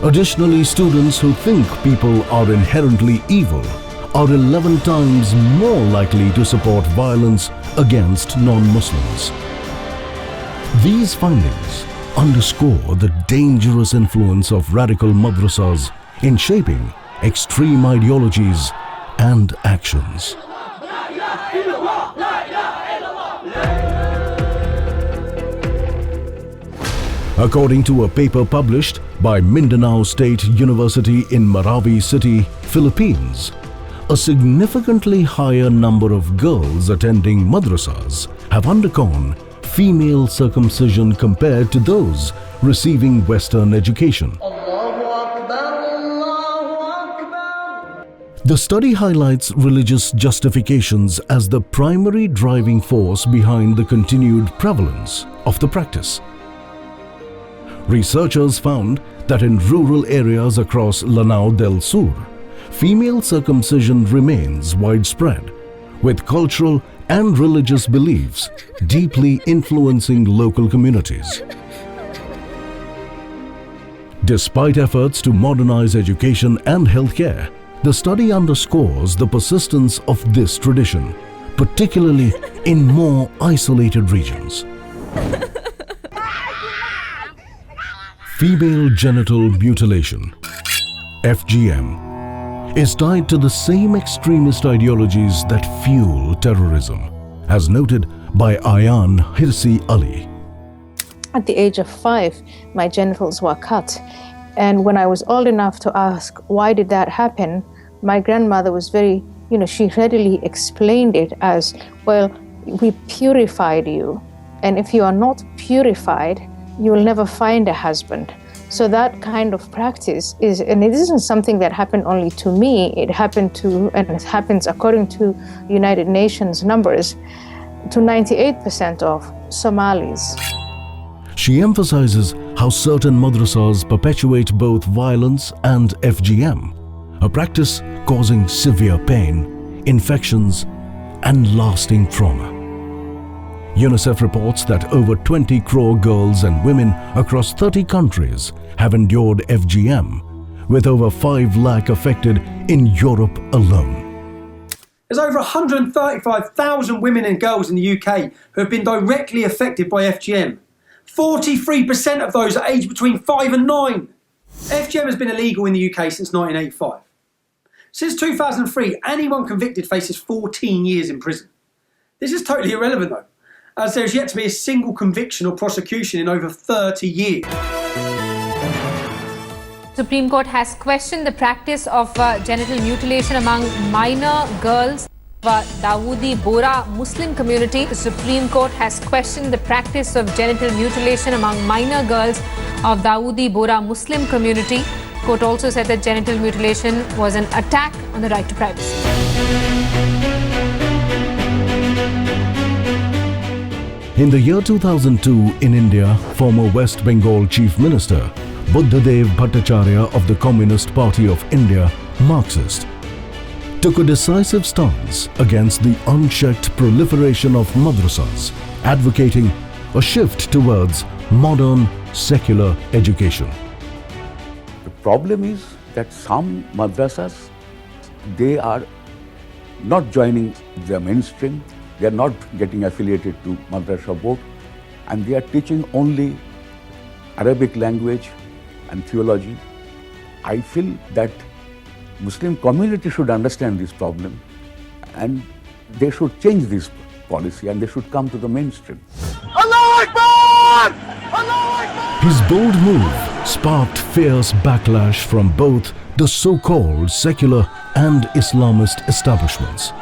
Additionally, students who think people are inherently evil are 11 times more likely to support violence against non-Muslims. These findings underscore the dangerous influence of radical madrasas in shaping extreme ideologies and actions. According to a paper published by Mindanao State University in Marawi City, Philippines, a significantly higher number of girls attending madrasas have undergone female circumcision compared to those receiving Western education. The study highlights religious justifications as the primary driving force behind the continued prevalence of the practice. Researchers found that in rural areas across Lanao del Sur, female circumcision remains widespread, with cultural and religious beliefs deeply influencing local communities. Despite efforts to modernize education and healthcare, the study underscores the persistence of this tradition, particularly in more isolated regions. Female genital mutilation, FGM, is tied to the same extremist ideologies that fuel terrorism, as noted by Ayan Hirsi Ali. At the age of 5, my genitals were cut. And when I was old enough to ask, why did that happen? My grandmother was very, she readily explained it as, well, we purified you. And if you are not purified, you will never find a husband. So that kind of practice is, and it isn't something that happened only to me, it happened to, and it happens according to United Nations numbers, to 98% of Somalis. She emphasizes how certain madrasas perpetuate both violence and FGM, a practice causing severe pain, infections, and lasting trauma. UNICEF reports that over 20 crore girls and women across 30 countries have endured FGM, with over 5 lakh affected in Europe alone. There's over 135,000 women and girls in the UK who have been directly affected by FGM. 43% of those are aged between 5 and 9. FGM has been illegal in the UK since 1985. Since 2003, anyone convicted faces 14 years in prison. This is totally irrelevant though, as there is yet to be a single conviction or prosecution in over 30 years. Supreme Court has questioned the practice of genital mutilation among minor girls. Dawoodi Bohra Muslim community. The Supreme Court has questioned the practice of genital mutilation among minor girls of Dawoodi Bohra Muslim community. Court also said that genital mutilation was an attack on the right to privacy. In the year 2002 in India, former West Bengal Chief Minister Buddhadev Bhattacharya of the Communist Party of India, Marxist, took a decisive stance against the unchecked proliferation of madrasas, advocating a shift towards modern secular education. The problem is that some madrasas, they are not joining the mainstream, they are not getting affiliated to madrasa board, and they are teaching only Arabic language and theology. I feel that Muslim community should understand this problem and they should change this policy and they should come to the mainstream. Allahu Akbar! Allahu Akbar! His bold move sparked fierce backlash from both the so-called secular and Islamist establishments.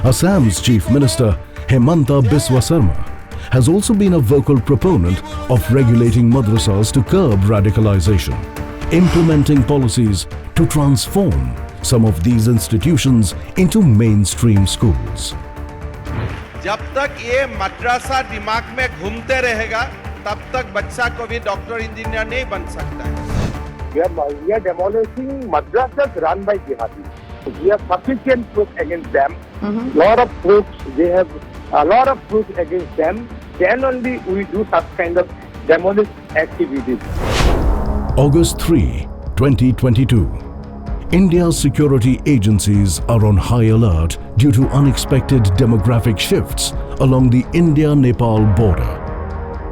Assam's Chief Minister Hemanta Biswa Sarma has also been a vocal proponent of regulating madrasas to curb radicalization, implementing policies to transform some of these institutions into mainstream schools. जब तक ये मद्रासा दिमाग में घूमते रहेगा, तब तक बच्चा को भी डॉक्टर इंजीनियर नहीं बन सकता है. We are demolishing madrasas run by jihadis. We have sufficient proof against them. Lot of proofs. They have a lot of proof against them. Then only we do such kind of demolish activities. August 3, 2022. India's security agencies are on high alert due to unexpected demographic shifts along the India-Nepal border.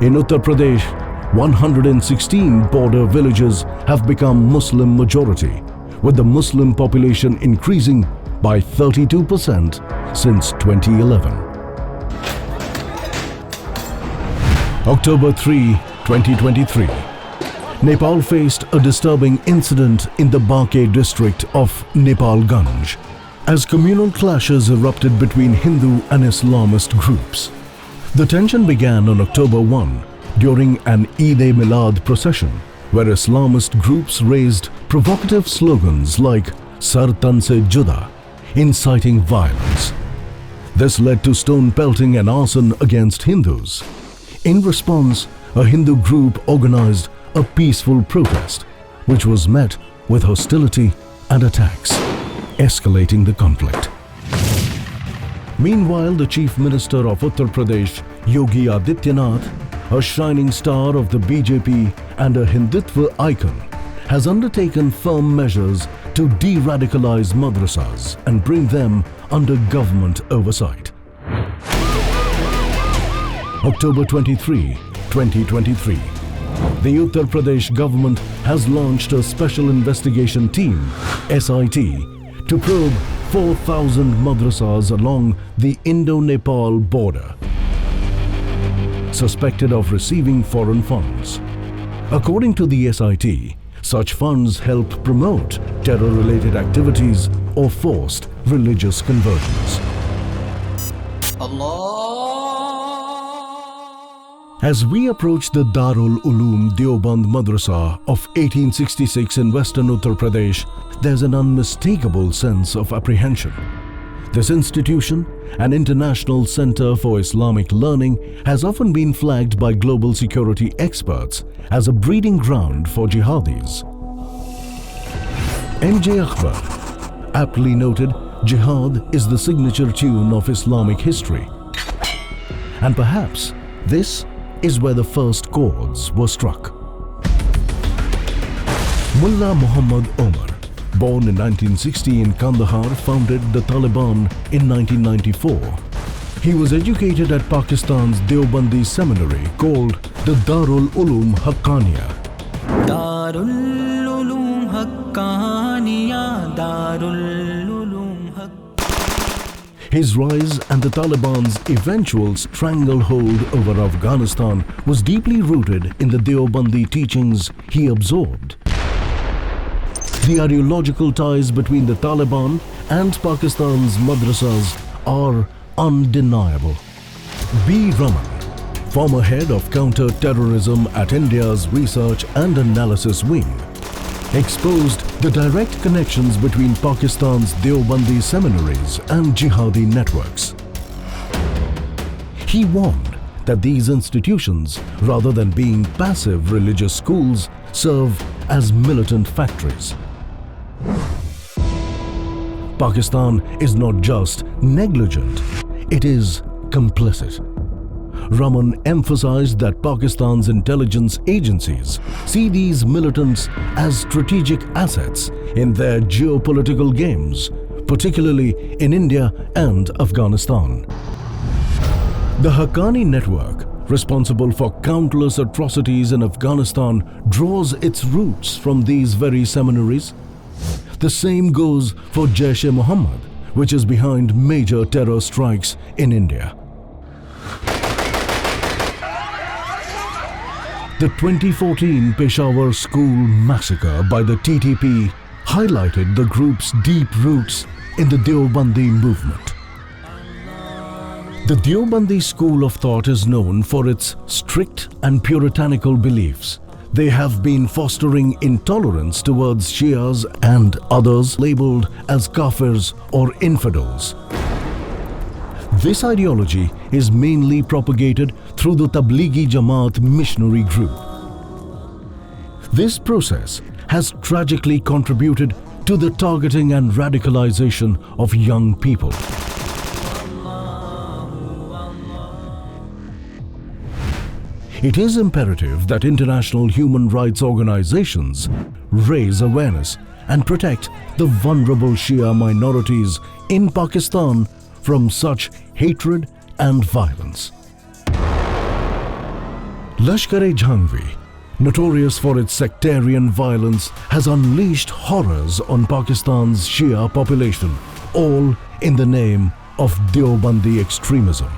In Uttar Pradesh, 116 border villages have become Muslim majority, with the Muslim population increasing by 32% since 2011. October 3, 2023. Nepal faced a disturbing incident in the Bankhe district of Nepalganj as communal clashes erupted between Hindu and Islamist groups. The tension began on October 1 during an Eid-e-Milad procession where Islamist groups raised provocative slogans like Sar Tan Se Juda, inciting violence. This led to stone pelting and arson against Hindus. In response, a Hindu group organized a peaceful protest, which was met with hostility and attacks, escalating the conflict. Meanwhile, the Chief Minister of Uttar Pradesh, Yogi Adityanath, a shining star of the BJP and a Hindutva icon, has undertaken firm measures to de-radicalize madrasas and bring them under government oversight. October 23, 2023. The Uttar Pradesh government has launched a special investigation team, SIT, to probe 4,000 madrasas along the Indo-Nepal border, suspected of receiving foreign funds. According to the SIT, such funds help promote terror-related activities or forced religious conversions. As we approach the Darul Uloom Deoband Madrasa of 1866 in western Uttar Pradesh, there's an unmistakable sense of apprehension. This institution, an international center for Islamic learning, has often been flagged by global security experts as a breeding ground for jihadis. M.J. Akbar aptly noted, jihad is the signature tune of Islamic history. And perhaps this is where the first chords were struck. Mullah Muhammad Omar, born in 1960 in Kandahar, founded the Taliban in 1994. He was educated at Pakistan's Deobandi seminary called the Darul Uloom Haqqaniya. His rise and the Taliban's eventual stranglehold over Afghanistan was deeply rooted in the Deobandi teachings he absorbed. The ideological ties between the Taliban and Pakistan's madrasas are undeniable. B. Raman, former head of counter-terrorism at India's Research and Analysis Wing, exposed the direct connections between Pakistan's Deobandi seminaries and jihadi networks. He warned that these institutions, rather than being passive religious schools, serve as militant factories. Pakistan is not just negligent, it is complicit. Raman emphasized that Pakistan's intelligence agencies see these militants as strategic assets in their geopolitical games, particularly in India and Afghanistan. The Haqqani network, responsible for countless atrocities in Afghanistan, draws its roots from these very seminaries. The same goes for Jaish-e-Mohammed, which is behind major terror strikes in India. The 2014 Peshawar school massacre by the TTP highlighted the group's deep roots in the Deobandi movement. The Deobandi school of thought is known for its strict and puritanical beliefs. They have been fostering intolerance towards Shias and others labeled as kafirs or infidels. This ideology is mainly propagated through the Tablighi Jamaat missionary group. This process has tragically contributed to the targeting and radicalization of young people. It is imperative that international human rights organizations raise awareness and protect the vulnerable Shia minorities in Pakistan from such hatred and violence. Lashkar-e-Jhangvi, notorious for its sectarian violence, has unleashed horrors on Pakistan's Shia population, all in the name of Deobandi extremism.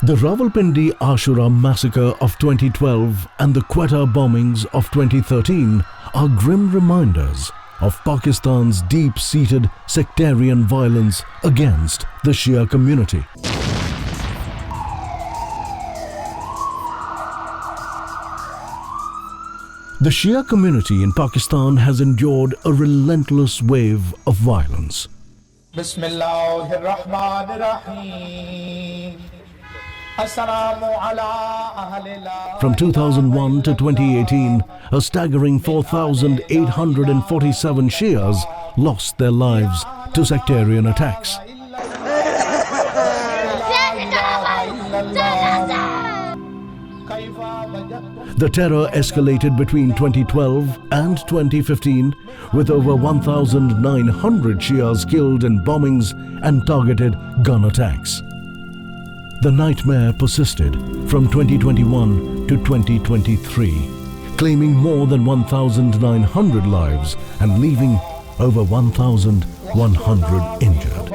The Rawalpindi Ashura massacre of 2012 and the Quetta bombings of 2013 are grim reminders of Pakistan's deep-seated sectarian violence against the Shia community. The Shia community in Pakistan has endured a relentless wave of violence. Bismillahirrahmanirrahim. From 2001 to 2018, a staggering 4,847 Shias lost their lives to sectarian attacks. The terror escalated between 2012 and 2015, with over 1,900 Shias killed in bombings and targeted gun attacks. The nightmare persisted from 2021 to 2023, claiming more than 1,900 lives and leaving over 1,100 injured.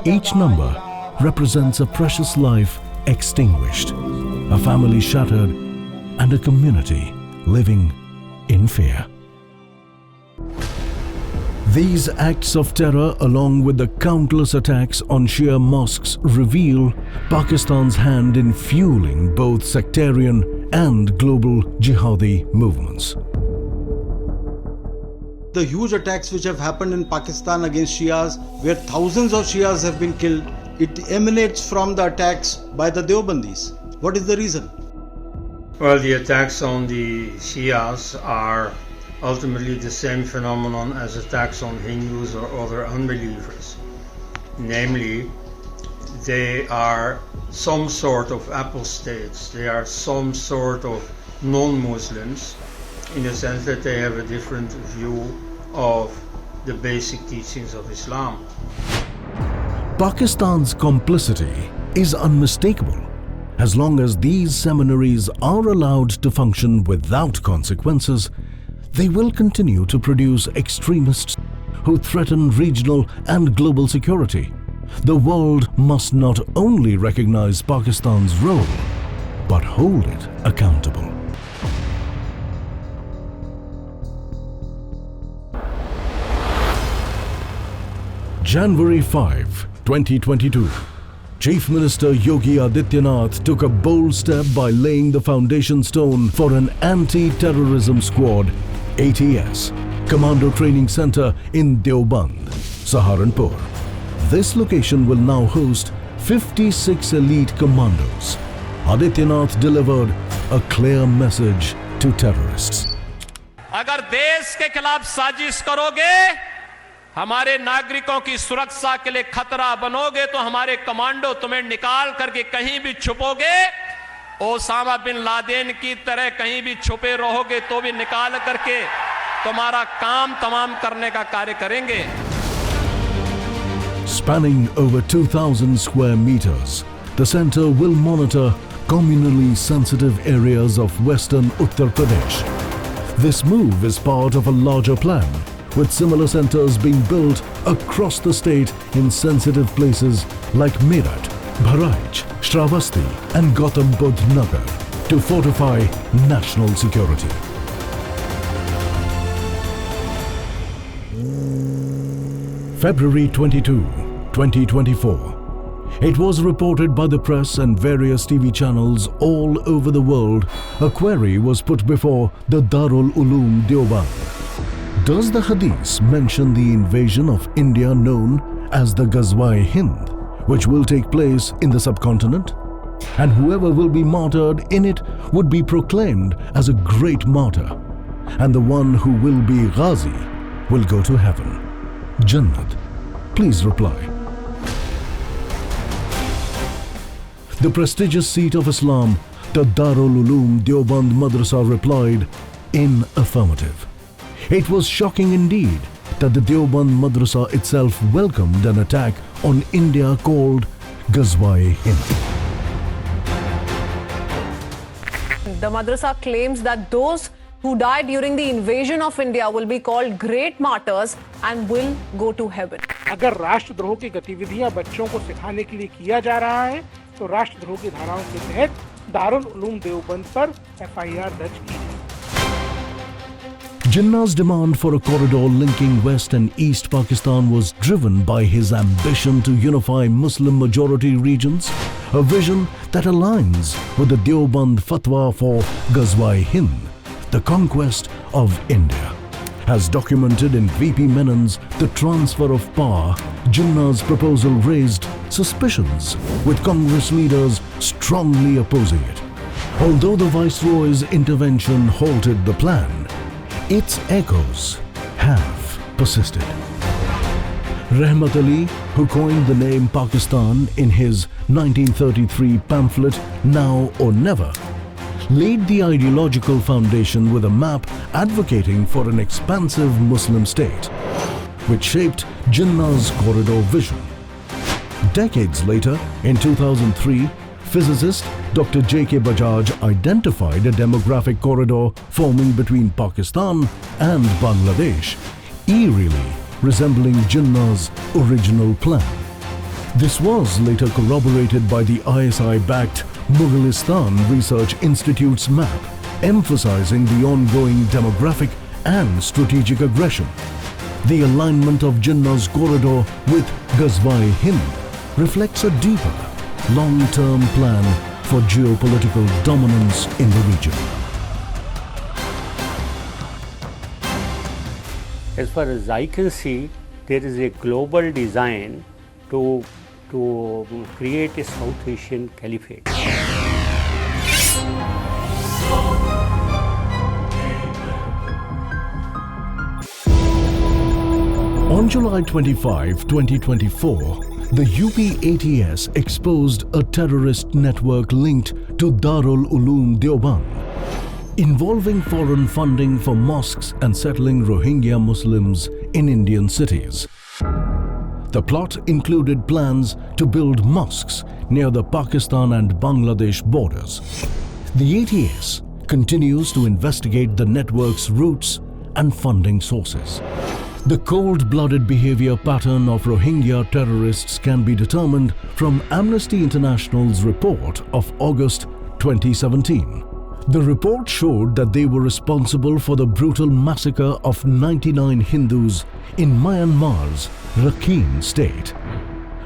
Each number represents a precious life extinguished, a family shattered, and a community living in fear. These acts of terror, along with the countless attacks on Shia mosques, reveal Pakistan's hand in fueling both sectarian and global jihadi movements. The huge attacks which have happened in Pakistan against Shias, where thousands of Shias have been killed, it emanates from the attacks by the Deobandis. What is the reason? Well, the attacks on the Shias are ultimately the same phenomenon as attacks on Hindus or other unbelievers. Namely, they are some sort of apostates, they are some sort of non-Muslims in the sense that they have a different view of the basic teachings of Islam. Pakistan's complicity is unmistakable. As long as these seminaries are allowed to function without consequences, they will continue to produce extremists who threaten regional and global security. The world must not only recognize Pakistan's role, but hold it accountable. January 5, 2022. Chief Minister Yogi Adityanath took a bold step by laying the foundation stone for an anti-terrorism squad, ATS, Commando Training Center in Deoband, Saharanpur. This location will now host 56 elite commandos. Adityanath delivered a clear message to terrorists. अगर देश के खिलाफ साजिश करोगे, हमारे नागरिकों की सुरक्षा के लिए खतरा बनोगे, तो हमारे कमांडो तुम्हें निकाल करके कहीं भी छुपोगे, ओसामा बिन लादेन की तरह कहीं भी छुपे रहोगे तो भी निकाल करके तुम्हारा काम तमाम करने का कार्य करेंगे. Spanning over 2,000 square meters, the center will monitor communally sensitive areas of western Uttar Pradesh. This move is part of a larger plan, with similar centers being built across the state in sensitive places like Meerut, Bharuch, Shravasti and Gautam Budh Nagar to fortify national security. February 22, 2024. It was reported by the press and various TV channels all over the world a query was put before the Darul Uloom Deoband. Does the Hadith mention the invasion of India known as the Ghazwa-e-Hind, which will take place in the subcontinent? And whoever will be martyred in it would be proclaimed as a great martyr, and the one who will be Ghazi will go to heaven. Jannat, please reply. The prestigious seat of Islam, the Darul Uloom Deoband Madrasa, replied in affirmative. It was shocking indeed that the Deoband Madrasa itself welcomed an attack on India called Ghazwa-e-Hind. The madrasa claims that those who died during the invasion of India will be called great martyrs and will go to heaven. अगर राष्ट्रद्रोह की गतिविधियां बच्चों को सिखाने के लिए किया जा रहा है, तो राष्ट्रद्रोह की धाराओं के तहत दारुल उलूम देवबंद पर FIR दर्ज की है. Jinnah's demand for a corridor linking West and East Pakistan was driven by his ambition to unify Muslim-majority regions, a vision that aligns with the Deoband fatwa for Ghazwa-e-Hind, the conquest of India. As documented in VP Menon's The Transfer of Power, Jinnah's proposal raised suspicions, with Congress leaders strongly opposing it. Although the Viceroy's intervention halted the plan, its echoes have persisted. Rahmat Ali, who coined the name Pakistan in his 1933 pamphlet Now or Never, laid the ideological foundation with a map advocating for an expansive Muslim state, which shaped Jinnah's corridor vision. Decades later, in 2003, physicist Dr. J.K. Bajaj identified a demographic corridor forming between Pakistan and Bangladesh, eerily resembling Jinnah's original plan. This was later corroborated by the ISI-backed Mughalistan Research Institute's map, emphasizing the ongoing demographic and strategic aggression. The alignment of Jinnah's corridor with Ghazwa-e-Hind reflects a deeper, long-term plan for geopolitical dominance in the region. As far as I can see, there is a global design to create a South Asian caliphate. On July 25, 2024, the UP ATS exposed a terrorist network linked to Darul Uloom Deoband. involving foreign funding for mosques and settling Rohingya Muslims in Indian cities. The plot included plans to build mosques near the Pakistan and Bangladesh borders. The ATS continues to investigate the network's roots and funding sources. The cold-blooded behavior pattern of Rohingya terrorists can be determined from Amnesty International's report of August 2017. The report showed that they were responsible for the brutal massacre of 99 Hindus in Myanmar's Rakhine state.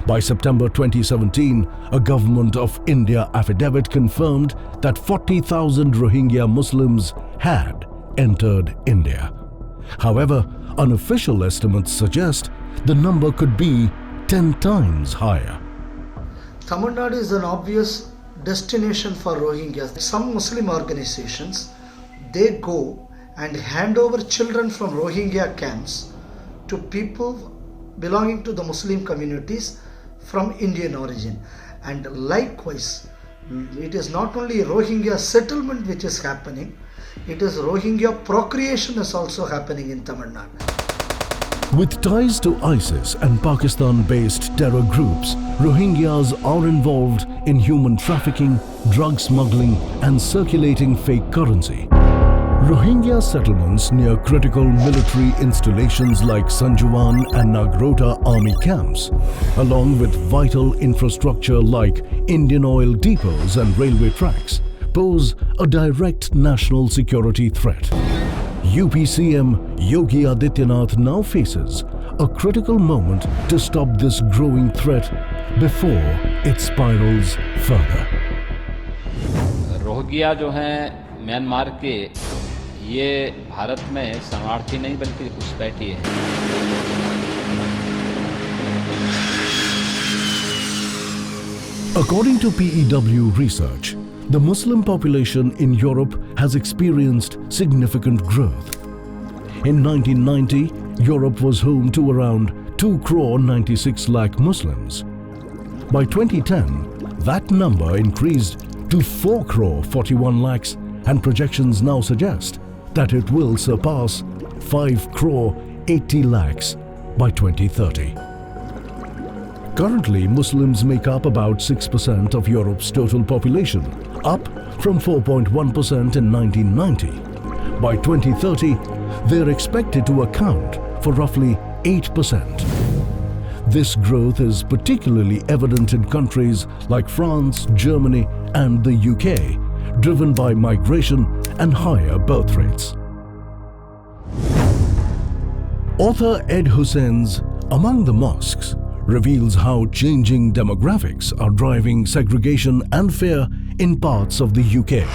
By September 2017, a Government of India affidavit confirmed that 40,000 Rohingya Muslims had entered India. However, unofficial estimates suggest the number could be 10 times higher. Tamil Nadu is an obvious destination for Rohingyas. Some Muslim organizations, they go and hand over children from Rohingya camps to people belonging to the Muslim communities from Indian origin. And likewise, it is not only Rohingya settlement which is happening, it is Rohingya procreation is also happening in Tamil Nadu. With ties to ISIS and Pakistan-based terror groups, Rohingyas are involved in human trafficking, drug smuggling and circulating fake currency. Rohingya settlements near critical military installations like Sanjuvan and Nagrota army camps, along with vital infrastructure like Indian oil depots and railway tracks, pose a direct national security threat. UP-CM Yogi Adityanath now faces a critical moment to stop this growing threat before it spirals further. Rohingya जो हैं Myanmar के, ये भारत में शरणार्थी नहीं बल्कि घुसपैठी है। According to PEW research, the Muslim population in Europe has experienced significant growth. In 1990, Europe was home to around 2.96 crore Muslims. By 2010, that number increased to 4.41 crore, and projections now suggest that it will surpass 5.80 crore by 2030. Currently, Muslims make up about 6% of Europe's total population, up from 4.1% in 1990. By 2030, they're expected to account for roughly 8%. This growth is particularly evident in countries like France, Germany, and the UK, driven by migration and higher birth rates. Author Ed Hussein's Among the Mosques reveals how changing demographics are driving segregation and fear in parts of the UK.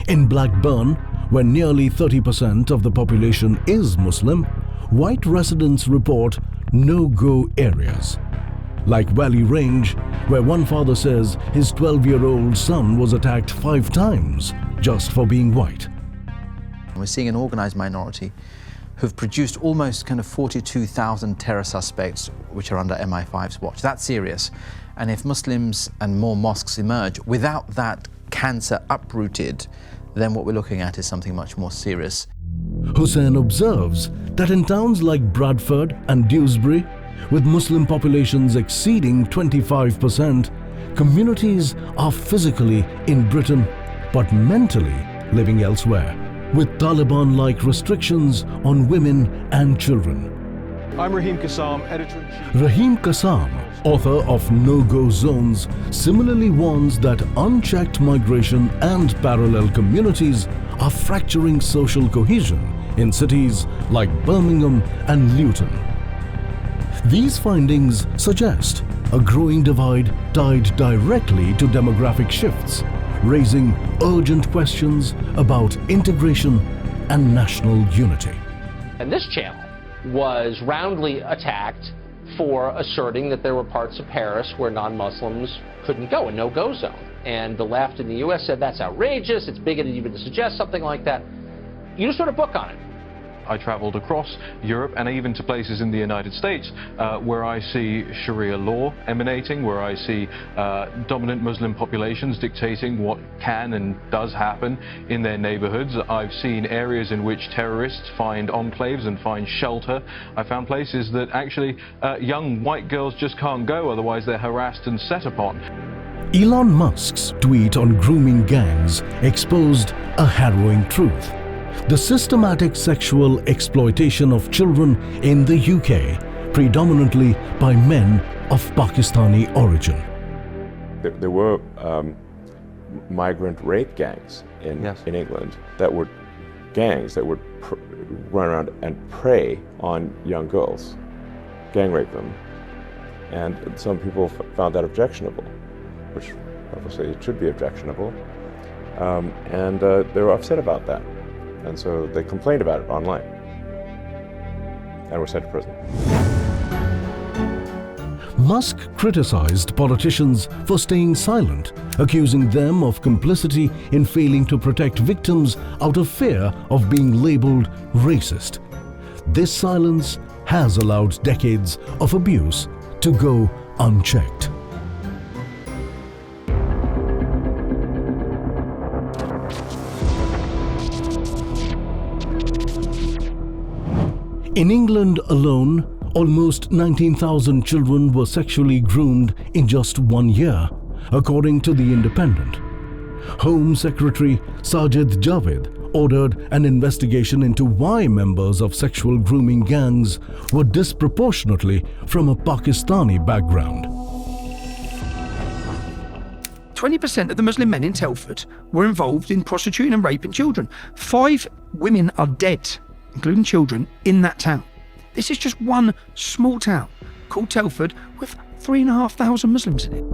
In Blackburn, where nearly 30% of the population is Muslim, white residents report no-go areas. Like Valley Range, where one father says his 12-year-old son was attacked 5 times just for being white. We're seeing an organised minority who've produced almost kind of 42,000 terror suspects which are under MI5's watch. That's serious. And if Muslims and more mosques emerge without that cancer uprooted, then what we're looking at is something much more serious. Hussein observes that in towns like Bradford and Dewsbury, with Muslim populations exceeding 25%, communities are physically in Britain but mentally living elsewhere, with Taliban-like restrictions on women and children. I'm Raheem Kassam, editor-in-chief. Raheem Kassam, author of No-Go Zones, similarly warns that unchecked migration and parallel communities are fracturing social cohesion in cities like Birmingham and Luton. These findings suggest a growing divide tied directly to demographic shifts, raising urgent questions about integration and national unity. And this channel was roundly attacked for asserting that there were parts of Paris where non-Muslims couldn't go, a no-go zone. And the left in the US said that's outrageous, it's bigoted even to suggest something like that. You just wrote a book on it. I traveled across Europe and even to places in the United States where I see Sharia law emanating, where I see dominant Muslim populations dictating what can and does happen in their neighborhoods. I've seen areas in which terrorists find enclaves and find shelter. I found places that actually young white girls just can't go, otherwise they're harassed and set upon. Elon Musk's tweet on grooming gangs exposed a harrowing truth: the systematic sexual exploitation of children in the UK, predominantly by men of Pakistani origin. There were migrant rape gangs in England that were gangs that would run around and prey on young girls, gang rape them. And some people found that objectionable, which obviously it should be objectionable. And they were upset about that. And so they complained about it online and were sent to prison. Musk criticized politicians for staying silent, accusing them of complicity in failing to protect victims out of fear of being labeled racist. This silence has allowed decades of abuse to go unchecked. In England alone, almost 19,000 children were sexually groomed in just 1 year, according to The Independent. Home Secretary Sajid Javid ordered an investigation into why members of sexual grooming gangs were disproportionately from a Pakistani background. 20% of the Muslim men in Telford were involved in prostituting and raping children. 5 women are dead, including children, in that town. This is just one small town called Telford with 3,500 Muslims in it.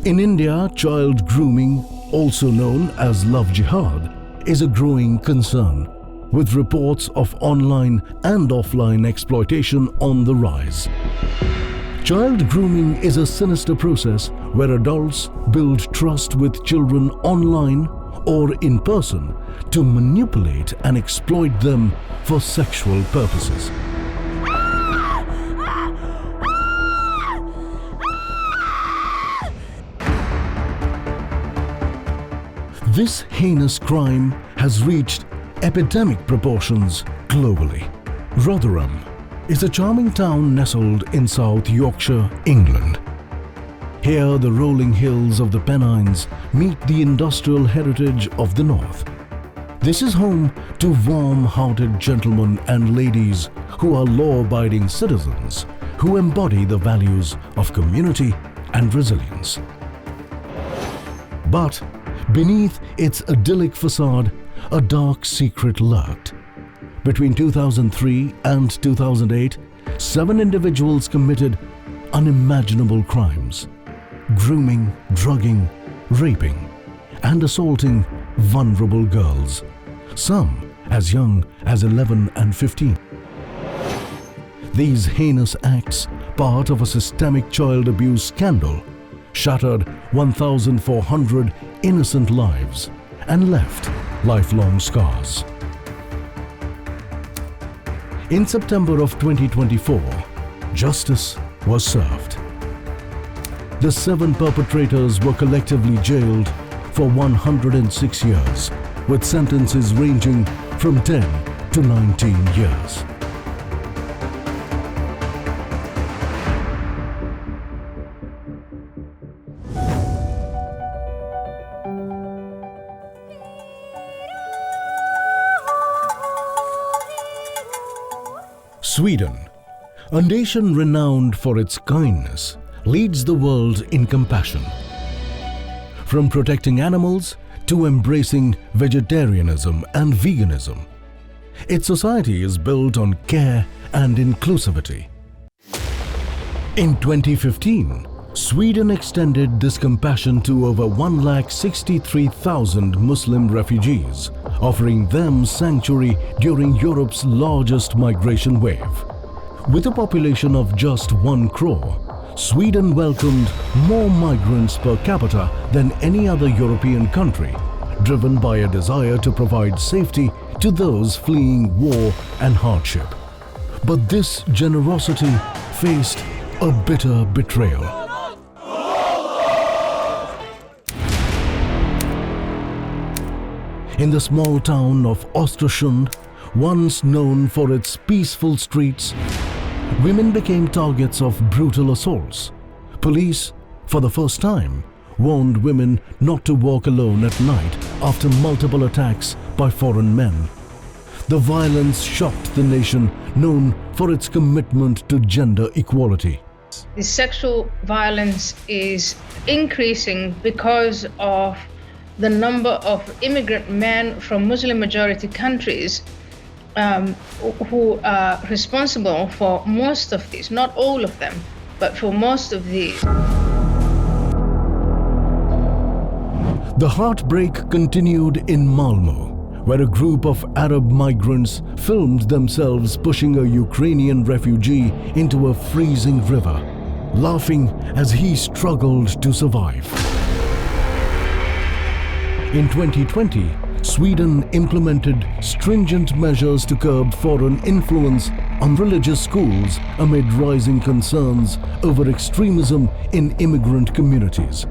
In India, child grooming, also known as love jihad, is a growing concern, with reports of online and offline exploitation on the rise. Child grooming is a sinister process where adults build trust with children online or in person to manipulate and exploit them for sexual purposes. This heinous crime has reached epidemic proportions globally. Rotherham is a charming town nestled in South Yorkshire, England. Here, the rolling hills of the Pennines meet the industrial heritage of the north. This is home to warm-hearted gentlemen and ladies who are law-abiding citizens who embody the values of community and resilience. But beneath its idyllic facade, a dark secret lurked. Between 2003 and 2008, 7 individuals committed unimaginable crimes: grooming, drugging, raping, and assaulting vulnerable girls, some as young as 11 and 15. These heinous acts, part of a systemic child abuse scandal, shattered 1,400 innocent lives and left lifelong scars. In September of 2024, justice was served. The 7 perpetrators were collectively jailed for 106 years, with sentences ranging from 10 to 19 years. Sweden, a nation renowned for its kindness, leads the world in compassion. From protecting animals to embracing vegetarianism and veganism, its society is built on care and inclusivity. In 2015, Sweden extended this compassion to over 163,000 Muslim refugees, offering them sanctuary during Europe's largest migration wave. With a population of just 1 crore, Sweden welcomed more migrants per capita than any other European country, driven by a desire to provide safety to those fleeing war and hardship. But this generosity faced a bitter betrayal. In the small town of Östersund, once known for its peaceful streets, women became targets of brutal assaults. Police, for the first time, warned women not to walk alone at night after multiple attacks by foreign men. The violence shocked the nation known for its commitment to gender equality. The sexual violence is increasing because of the number of immigrant men from Muslim-majority countries who are responsible for most of these, not all of them, but for most of these. The heartbreak continued in Malmö, where a group of Arab migrants filmed themselves pushing a Ukrainian refugee into a freezing river, laughing as he struggled to survive. In 2020, Sweden implemented stringent measures to curb foreign influence on religious schools amid rising concerns over extremism in immigrant communities.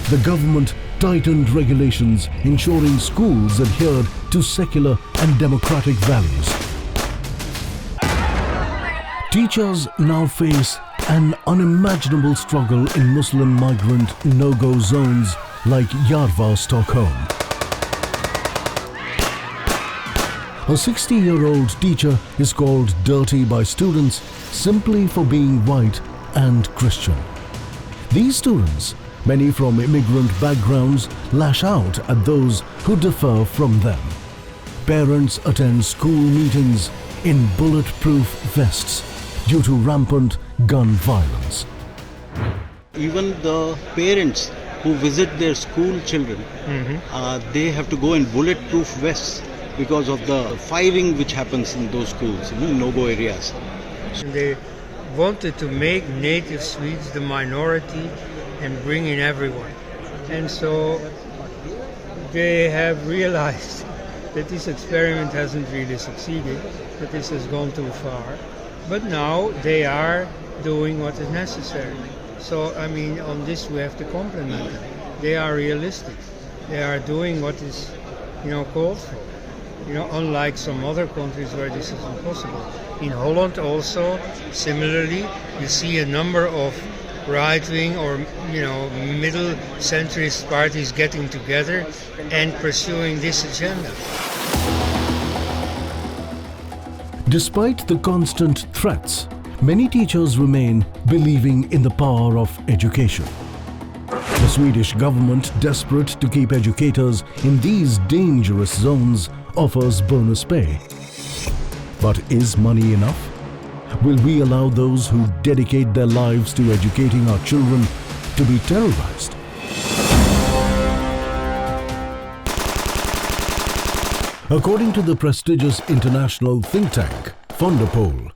The government tightened regulations ensuring schools adhered to secular and democratic values. Teachers now face an unimaginable struggle in Muslim migrant no-go zones like Järva, Stockholm. A 60-year-old teacher is called dirty by students simply for being white and Christian. These students, many from immigrant backgrounds, lash out at those who differ from them. Parents attend school meetings in bulletproof vests due to rampant gun violence. Even the parents who visit their school children, they have to go in bulletproof vests because of the firing which happens in those schools, in no-go areas. They wanted to make native Swedes the minority and bring in everyone. And so they have realized that this experiment hasn't really succeeded, that this has gone too far. But now they are doing what is necessary. So, I mean, on this we have to compliment them. They are realistic. They are doing what is, called for. Unlike some other countries where this is impossible. In Holland also, similarly, you see a number of right-wing or, middle centrist parties getting together and pursuing this agenda. Despite the constant threats, many teachers remain believing in the power of education. The Swedish government, desperate to keep educators in these dangerous zones, offers bonus pay. But is money enough? Will we allow those who dedicate their lives to educating our children to be terrorized? According to the prestigious international think tank, Fundapol,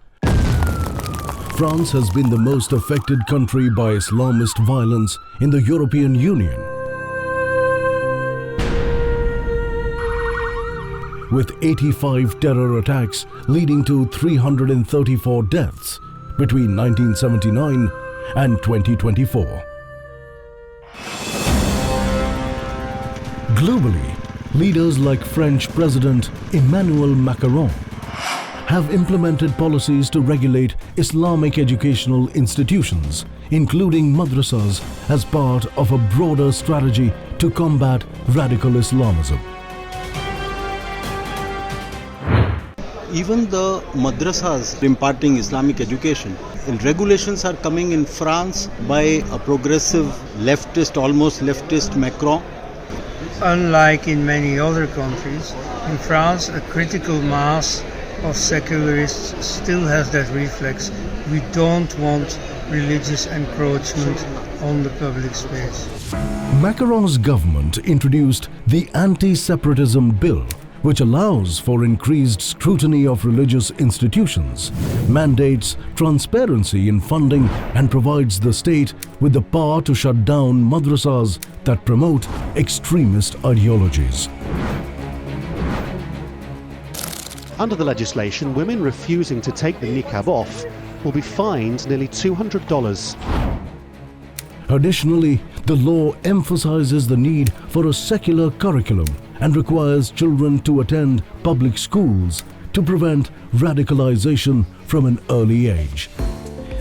France has been the most affected country by Islamist violence in the European Union, with 85 terror attacks leading to 334 deaths between 1979 and 2024. Globally, leaders like French President Emmanuel Macron have implemented policies to regulate Islamic educational institutions, including madrasas, as part of a broader strategy to combat radical Islamism. Even the madrasas imparting Islamic education, regulations are coming in France by a progressive leftist, almost leftist Macron. Unlike in many other countries, in France a critical mass of secularists still has that reflex. We don't want religious encroachment on the public space. Macron's government introduced the Anti-Separatism Bill, which allows for increased scrutiny of religious institutions, mandates transparency in funding, and provides the state with the power to shut down madrasas that promote extremist ideologies. Under the legislation, women refusing to take the niqab off will be fined nearly $200. Additionally, the law emphasizes the need for a secular curriculum and requires children to attend public schools to prevent radicalization from an early age.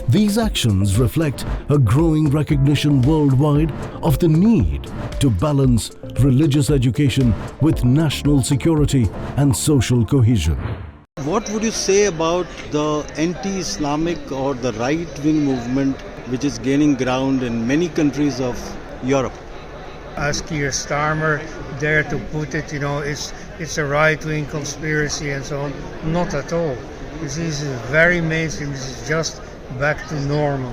These actions reflect a growing recognition worldwide of the need to balance religious education with national security and social cohesion. What would you say about the anti-Islamic or the right-wing movement which is gaining ground in many countries of Europe? As Keir Starmer dared to put it, it's a right-wing conspiracy and so on. Not at all. This is very mainstream. This is just back to normal.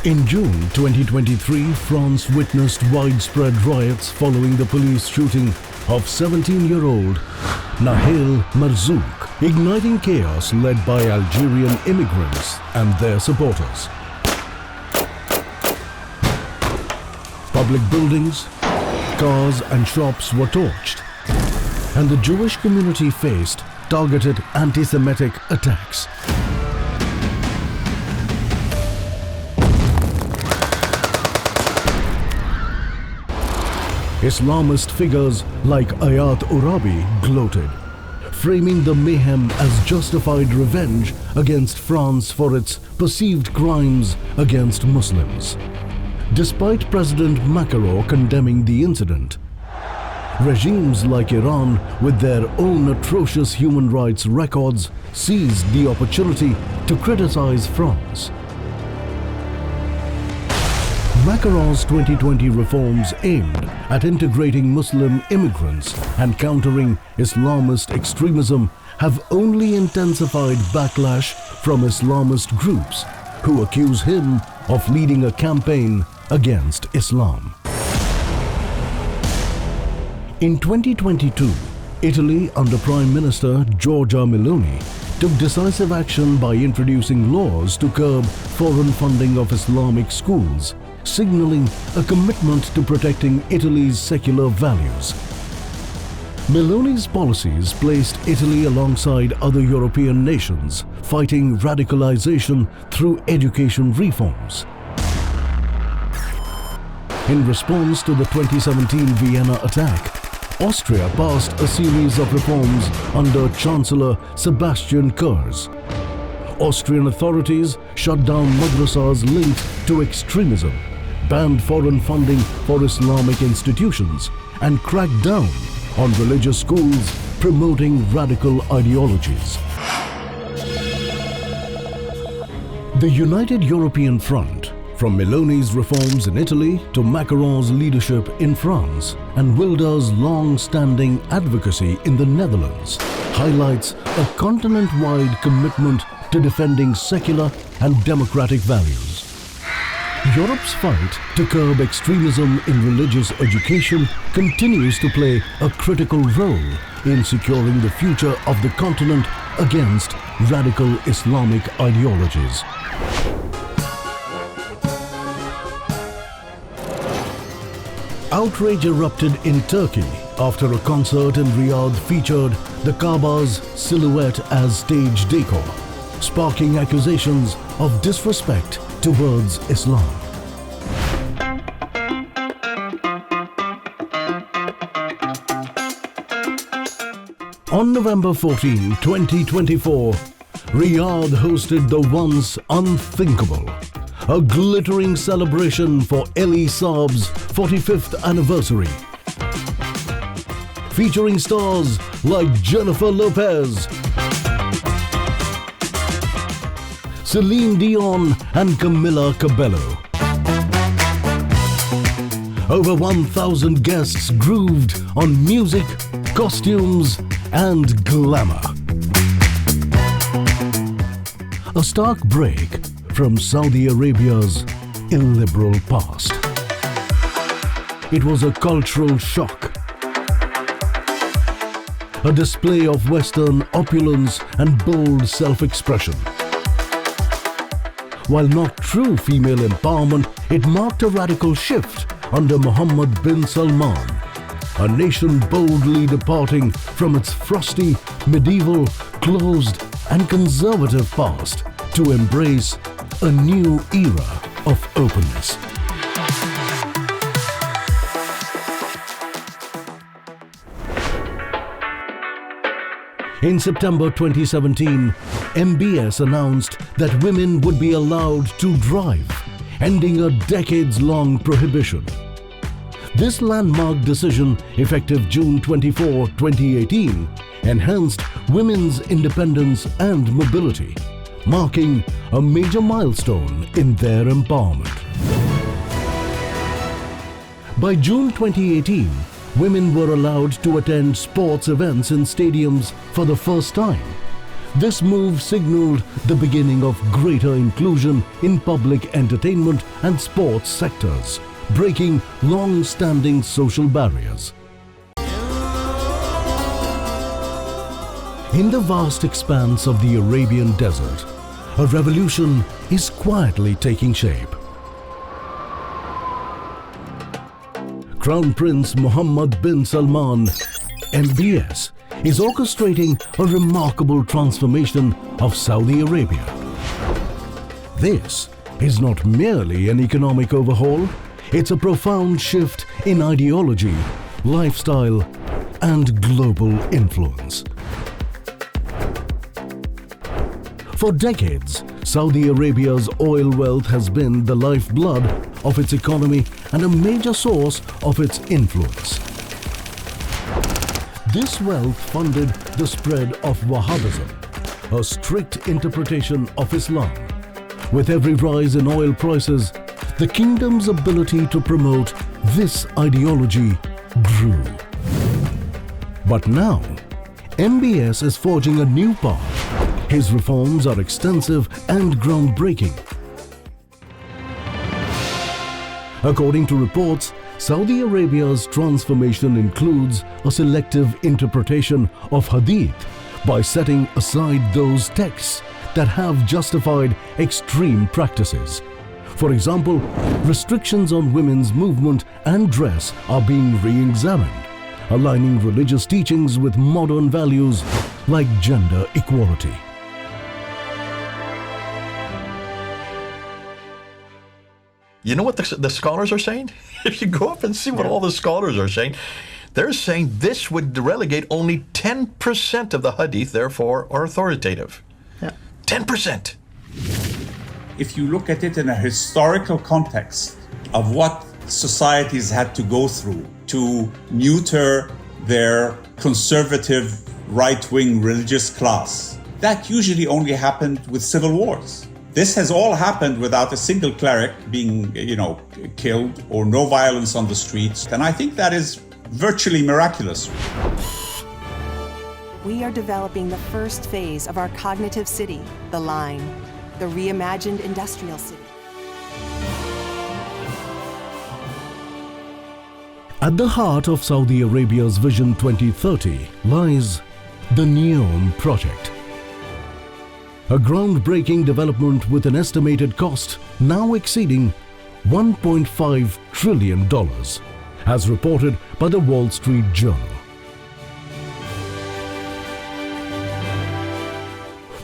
In June 2023, France witnessed widespread riots following the police shooting of 17-year-old Nahel Marzouk, igniting chaos led by Algerian immigrants and their supporters. Public buildings, cars and shops were torched, and the Jewish community faced targeted anti-Semitic attacks. Islamist figures like Ayat Urabi gloated, framing the mayhem as justified revenge against France for its perceived crimes against Muslims. Despite President Macron condemning the incident, regimes like Iran, with their own atrocious human rights records, seized the opportunity to criticize France. Macron's 2020 reforms aimed at integrating Muslim immigrants and countering Islamist extremism have only intensified backlash from Islamist groups who accuse him of leading a campaign against Islam. In 2022, Italy under Prime Minister Giorgia Meloni took decisive action by introducing laws to curb foreign funding of Islamic schools, signaling a commitment to protecting Italy's secular values. Meloni's policies placed Italy alongside other European nations, fighting radicalization through education reforms. In response to the 2017 Vienna attack, Austria passed a series of reforms under Chancellor Sebastian Kurz. Austrian authorities shut down madrasas linked to extremism, banned foreign funding for Islamic institutions, and cracked down on religious schools promoting radical ideologies. The United European Front, from Meloni's reforms in Italy to Macron's leadership in France and Wilders' long-standing advocacy in the Netherlands, highlights a continent-wide commitment to defending secular and democratic values. Europe's fight to curb extremism in religious education continues to play a critical role in securing the future of the continent against radical Islamic ideologies. Outrage erupted in Turkey after a concert in Riyadh featured the Kaaba's silhouette as stage decor, sparking accusations of disrespect towards Islam. On November 14, 2024, Riyadh hosted the once unthinkable, a glittering celebration for Elie Saab's 45th anniversary. Featuring stars like Jennifer Lopez, Celine Dion and Camila Cabello. Over 1,000 guests grooved on music, costumes and glamour. A stark break from Saudi Arabia's illiberal past. It was a cultural shock, a display of Western opulence and bold self-expression. While not true female empowerment, it marked a radical shift under Mohammed bin Salman, a nation boldly departing from its frosty, medieval, closed and conservative past to embrace a new era of openness. In September 2017, MBS announced that women would be allowed to drive, ending a decades-long prohibition. This landmark decision, effective June 24, 2018, enhanced women's independence and mobility, marking a major milestone in their empowerment. By June 2018, women were allowed to attend sports events in stadiums for the first time. This move signaled the beginning of greater inclusion in public entertainment and sports sectors, breaking long-standing social barriers. In the vast expanse of the Arabian desert, a revolution is quietly taking shape. Crown Prince Mohammed bin Salman, MBS, is orchestrating a remarkable transformation of Saudi Arabia. This is not merely an economic overhaul, it's a profound shift in ideology, lifestyle, and global influence. For decades, Saudi Arabia's oil wealth has been the lifeblood of its economy and a major source of its influence. This wealth funded the spread of Wahhabism, a strict interpretation of Islam. With every rise in oil prices, the kingdom's ability to promote this ideology grew. But now, MBS is forging a new path. His reforms are extensive and groundbreaking. According to reports, Saudi Arabia's transformation includes a selective interpretation of Hadith by setting aside those texts that have justified extreme practices. For example, restrictions on women's movement and dress are being re-examined, aligning religious teachings with modern values like gender equality. You know what the scholars are saying? If you go up and see what all the scholars are saying, they're saying this would relegate only 10% of the hadith, therefore, are authoritative. 10%. If you look at it in a historical context of what societies had to go through to neuter their conservative right-wing religious class, that usually only happened with civil wars. This has all happened without a single cleric being, killed or no violence on the streets. And I think that is virtually miraculous. We are developing the first phase of our cognitive city, the Line, the reimagined industrial city. At the heart of Saudi Arabia's Vision 2030 lies the NEOM project. A groundbreaking development with an estimated cost now exceeding $1.5 trillion, as reported by the Wall Street Journal.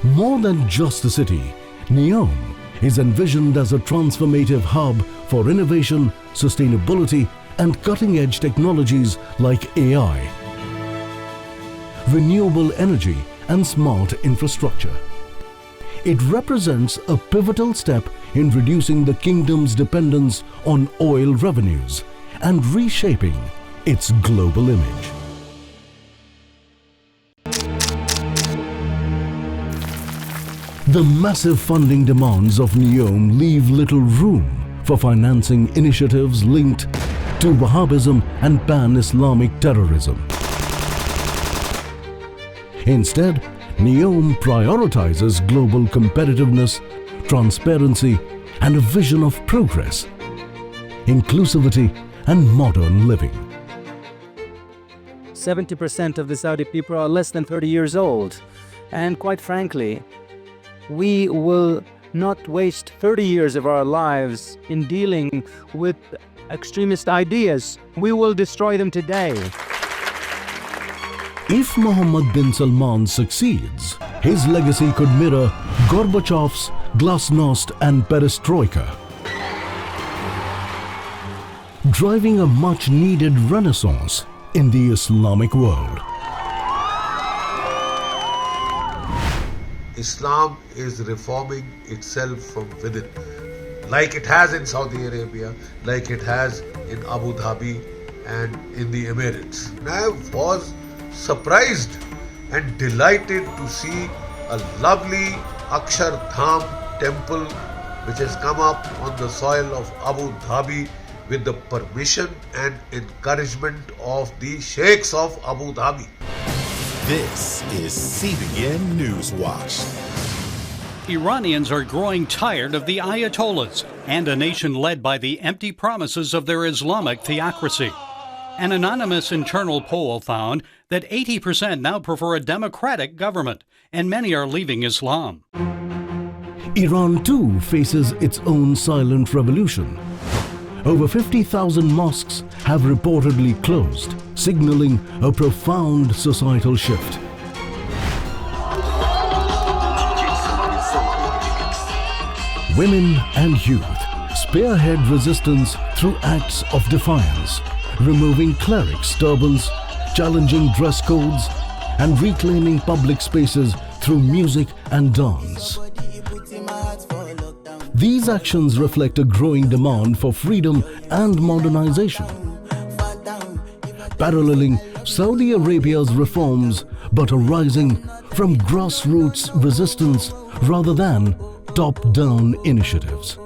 More than just a city, NEOM is envisioned as a transformative hub for innovation, sustainability, and cutting-edge technologies like AI, renewable energy, and smart infrastructure. It represents a pivotal step in reducing the kingdom's dependence on oil revenues and reshaping its global image. The massive funding demands of NEOM leave little room for financing initiatives linked to Wahhabism and pan-Islamic terrorism. Instead, NEOM prioritizes global competitiveness, transparency, and a vision of progress, inclusivity, and modern living. 70% of the Saudi people are less than 30 years old. And quite frankly, we will not waste 30 years of our lives in dealing with extremist ideas. We will destroy them today. If Mohammed bin Salman succeeds, his legacy could mirror Gorbachev's glasnost and perestroika, driving a much-needed renaissance in the Islamic world. Islam is reforming itself from within, like it has in Saudi Arabia, like it has in Abu Dhabi and in the Emirates. And I was surprised and delighted to see a lovely Akshardham temple which has come up on the soil of Abu Dhabi with the permission and encouragement of the Sheikhs of Abu Dhabi. This is CBN Newswatch. Iranians are growing tired of the Ayatollahs and a nation led by the empty promises of their Islamic theocracy. An anonymous internal poll found that 80% now prefer a democratic government, and many are leaving Islam. Iran too faces its own silent revolution. Over 50,000 mosques have reportedly closed, signaling a profound societal shift. Women and youth spearhead resistance through acts of defiance, removing clerics' turbans, challenging dress codes, and reclaiming public spaces through music and dance. These actions reflect a growing demand for freedom and modernization, paralleling Saudi Arabia's reforms but arising from grassroots resistance rather than top-down initiatives.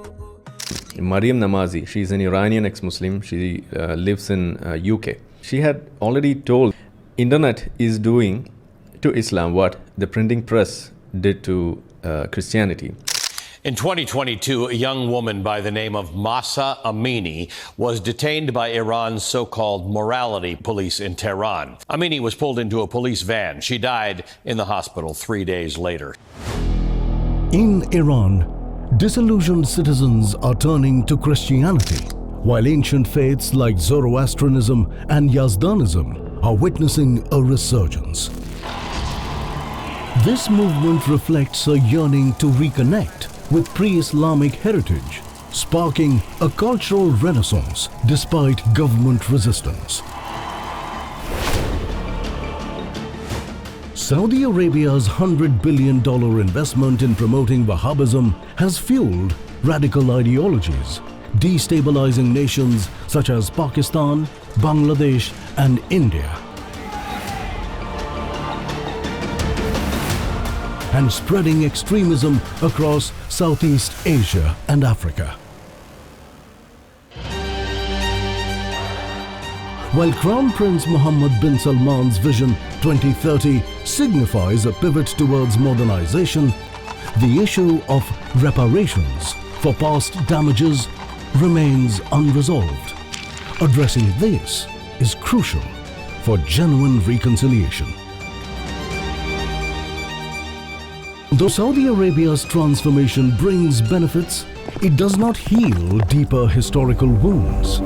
Mariam Namazi, she's an Iranian ex-Muslim. She lives in UK. She had already told internet is doing to Islam what the printing press did to Christianity. In 2022, a young woman by the name of Mahsa Amini was detained by Iran's so-called morality police in Tehran. Amini was pulled into a police van. She died in the hospital 3 days later. In Iran, disillusioned citizens are turning to Christianity, while ancient faiths like Zoroastrianism and Yazdanism are witnessing a resurgence. This movement reflects a yearning to reconnect with pre-Islamic heritage, sparking a cultural renaissance despite government resistance. Saudi Arabia's $100 billion investment in promoting Wahhabism has fueled radical ideologies, destabilizing nations such as Pakistan, Bangladesh, and India, and spreading extremism across Southeast Asia and Africa. While Crown Prince Mohammed bin Salman's Vision 2030 signifies a pivot towards modernization, the issue of reparations for past damages remains unresolved. Addressing this is crucial for genuine reconciliation. Though Saudi Arabia's transformation brings benefits, it does not heal deeper historical wounds.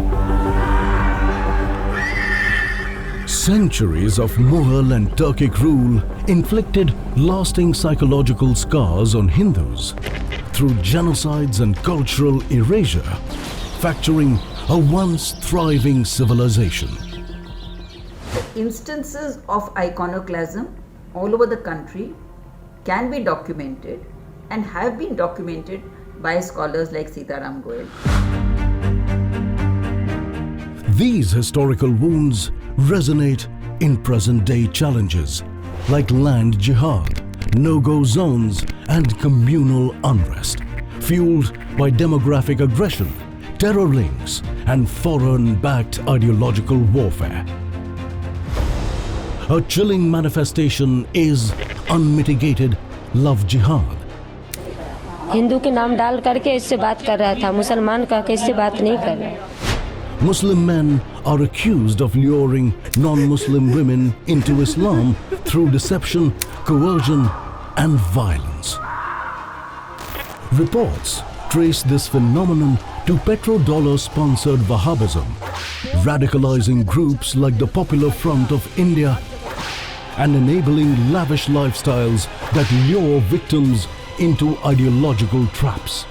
Centuries of Mughal and Turkic rule inflicted lasting psychological scars on Hindus through genocides and cultural erasure, fracturing a once thriving civilization. The instances of iconoclasm all over the country can be documented and have been documented by scholars like Sitaram Goel. These historical wounds resonate in present-day challenges like land jihad, no-go zones, and communal unrest, fueled by demographic aggression, terror links, and foreign-backed ideological warfare. A chilling manifestation is unmitigated love jihad. Hindu के नाम डाल करके इससे बात कर रहा था, मुसलमान का इससे बात नहीं कर रहा. Muslim men are accused of luring non-Muslim women into Islam through deception, coercion, and violence. Reports trace this phenomenon to petrodollar-sponsored Wahhabism, radicalizing groups like the Popular Front of India, and enabling lavish lifestyles that lure victims into ideological traps.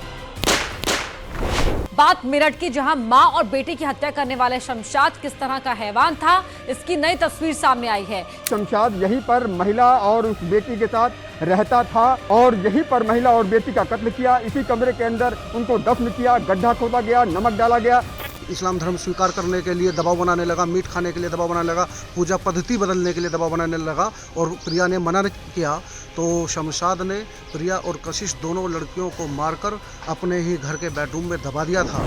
बात मेरठ की, जहां मां और बेटे की हत्या करने वाले शमशाद किस तरह का हैवान था, इसकी नई तस्वीर सामने आई है। शमशाद यहीं पर महिला और उस बेटी के साथ रहता था और यहीं पर महिला और बेटी का कत्ल किया। इसी कमरे के अंदर उनको दफन किया, गड्ढा खोदा गया, नमक डाला गया। इस्लाम धर्म स्वीकार करने के लिए दबाव बनाने लगा, मीट खाने के लिए दबाव बनाने लगा, पूजा पद्धति बदलने के लिए दबाव बनाने लगा और प्रिया ने मना किया तो शमशाद ने प्रिया और कशिश दोनों लड़कियों को मारकर अपने ही घर के बेडरूम में दबा दिया था।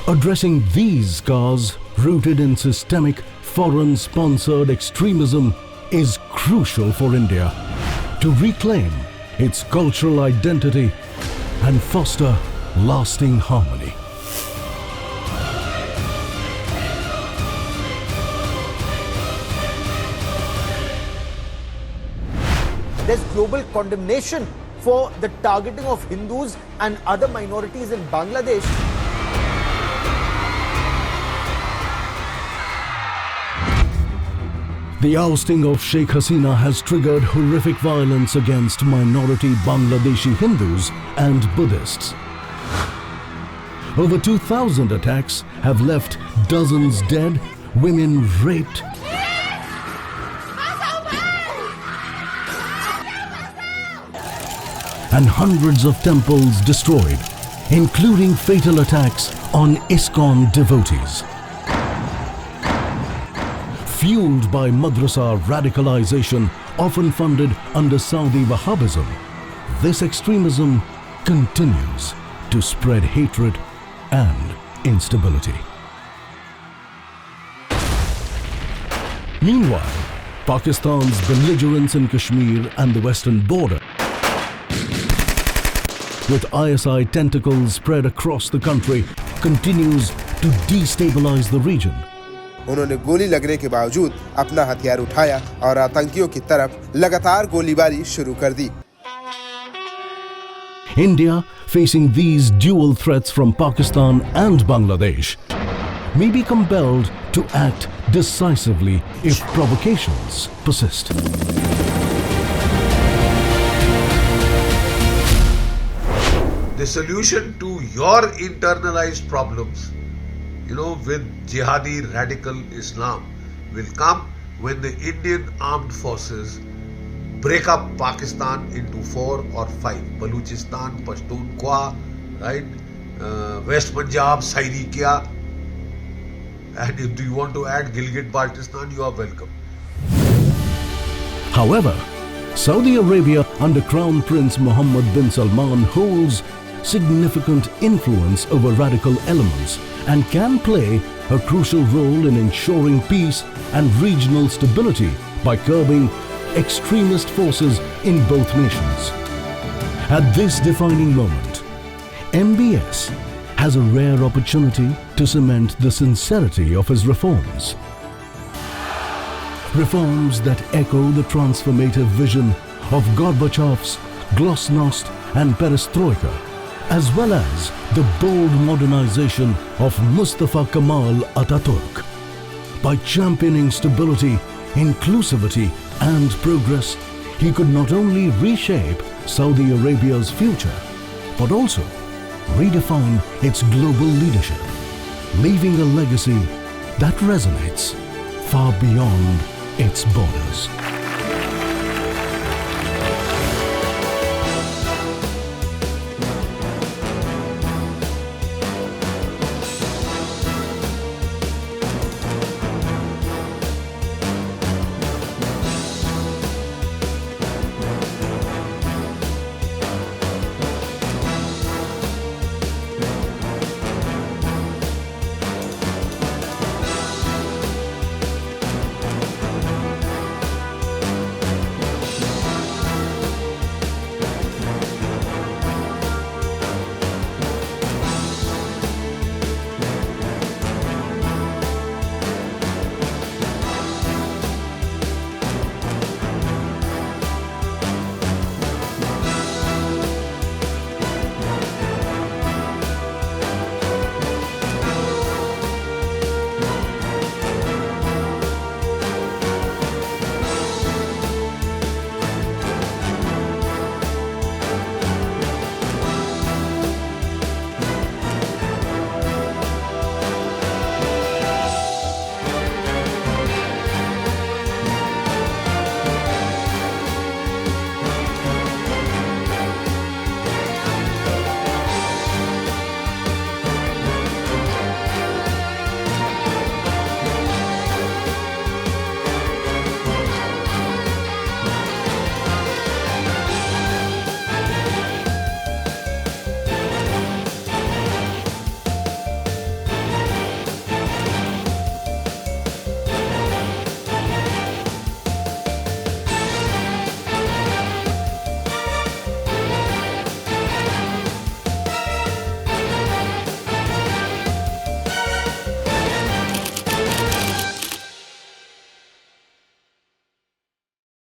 Addressing these scars rooted in systemic foreign-sponsored extremism is crucial for India to reclaim its cultural identity and foster lasting harmony. There's global condemnation for the targeting of Hindus and other minorities in Bangladesh. The ousting of Sheikh Hasina has triggered horrific violence against minority Bangladeshi Hindus and Buddhists. Over 2,000 attacks have left dozens dead, women raped, and hundreds of temples destroyed, including fatal attacks on ISKCON devotees. Fueled by madrasa radicalization, often funded under Saudi Wahhabism, this extremism continues to spread hatred and instability. Meanwhile, Pakistan's belligerence in Kashmir and the western border, with ISI tentacles spread across the country, continues to destabilize the region. उन्होंने गोली लगने के बावजूद अपना हथियार उठाया और आतंकियों की तरफ लगातार गोलीबारी शुरू कर दी। India, facing these dual threats from Pakistan and Bangladesh, may be compelled to act decisively if provocations persist. The solution to your internalized problems, with jihadi radical Islam, will come when the Indian armed forces break up Pakistan into 4 or 5. Baluchistan, Pashtunkhwa, right? West Punjab, Sairikia. And if you want to add Gilgit-Baltistan, you are welcome. However, Saudi Arabia under Crown Prince Mohammed bin Salman holds significant influence over radical elements and can play a crucial role in ensuring peace and regional stability by curbing extremist forces in both nations. At this defining moment, MBS has a rare opportunity to cement the sincerity of his reforms. Reforms that echo the transformative vision of Gorbachev's Glasnost and Perestroika, as well as the bold modernization of Mustafa Kemal Ataturk. By championing stability, inclusivity, and progress, he could not only reshape Saudi Arabia's future, but also redefine its global leadership, leaving a legacy that resonates far beyond its borders.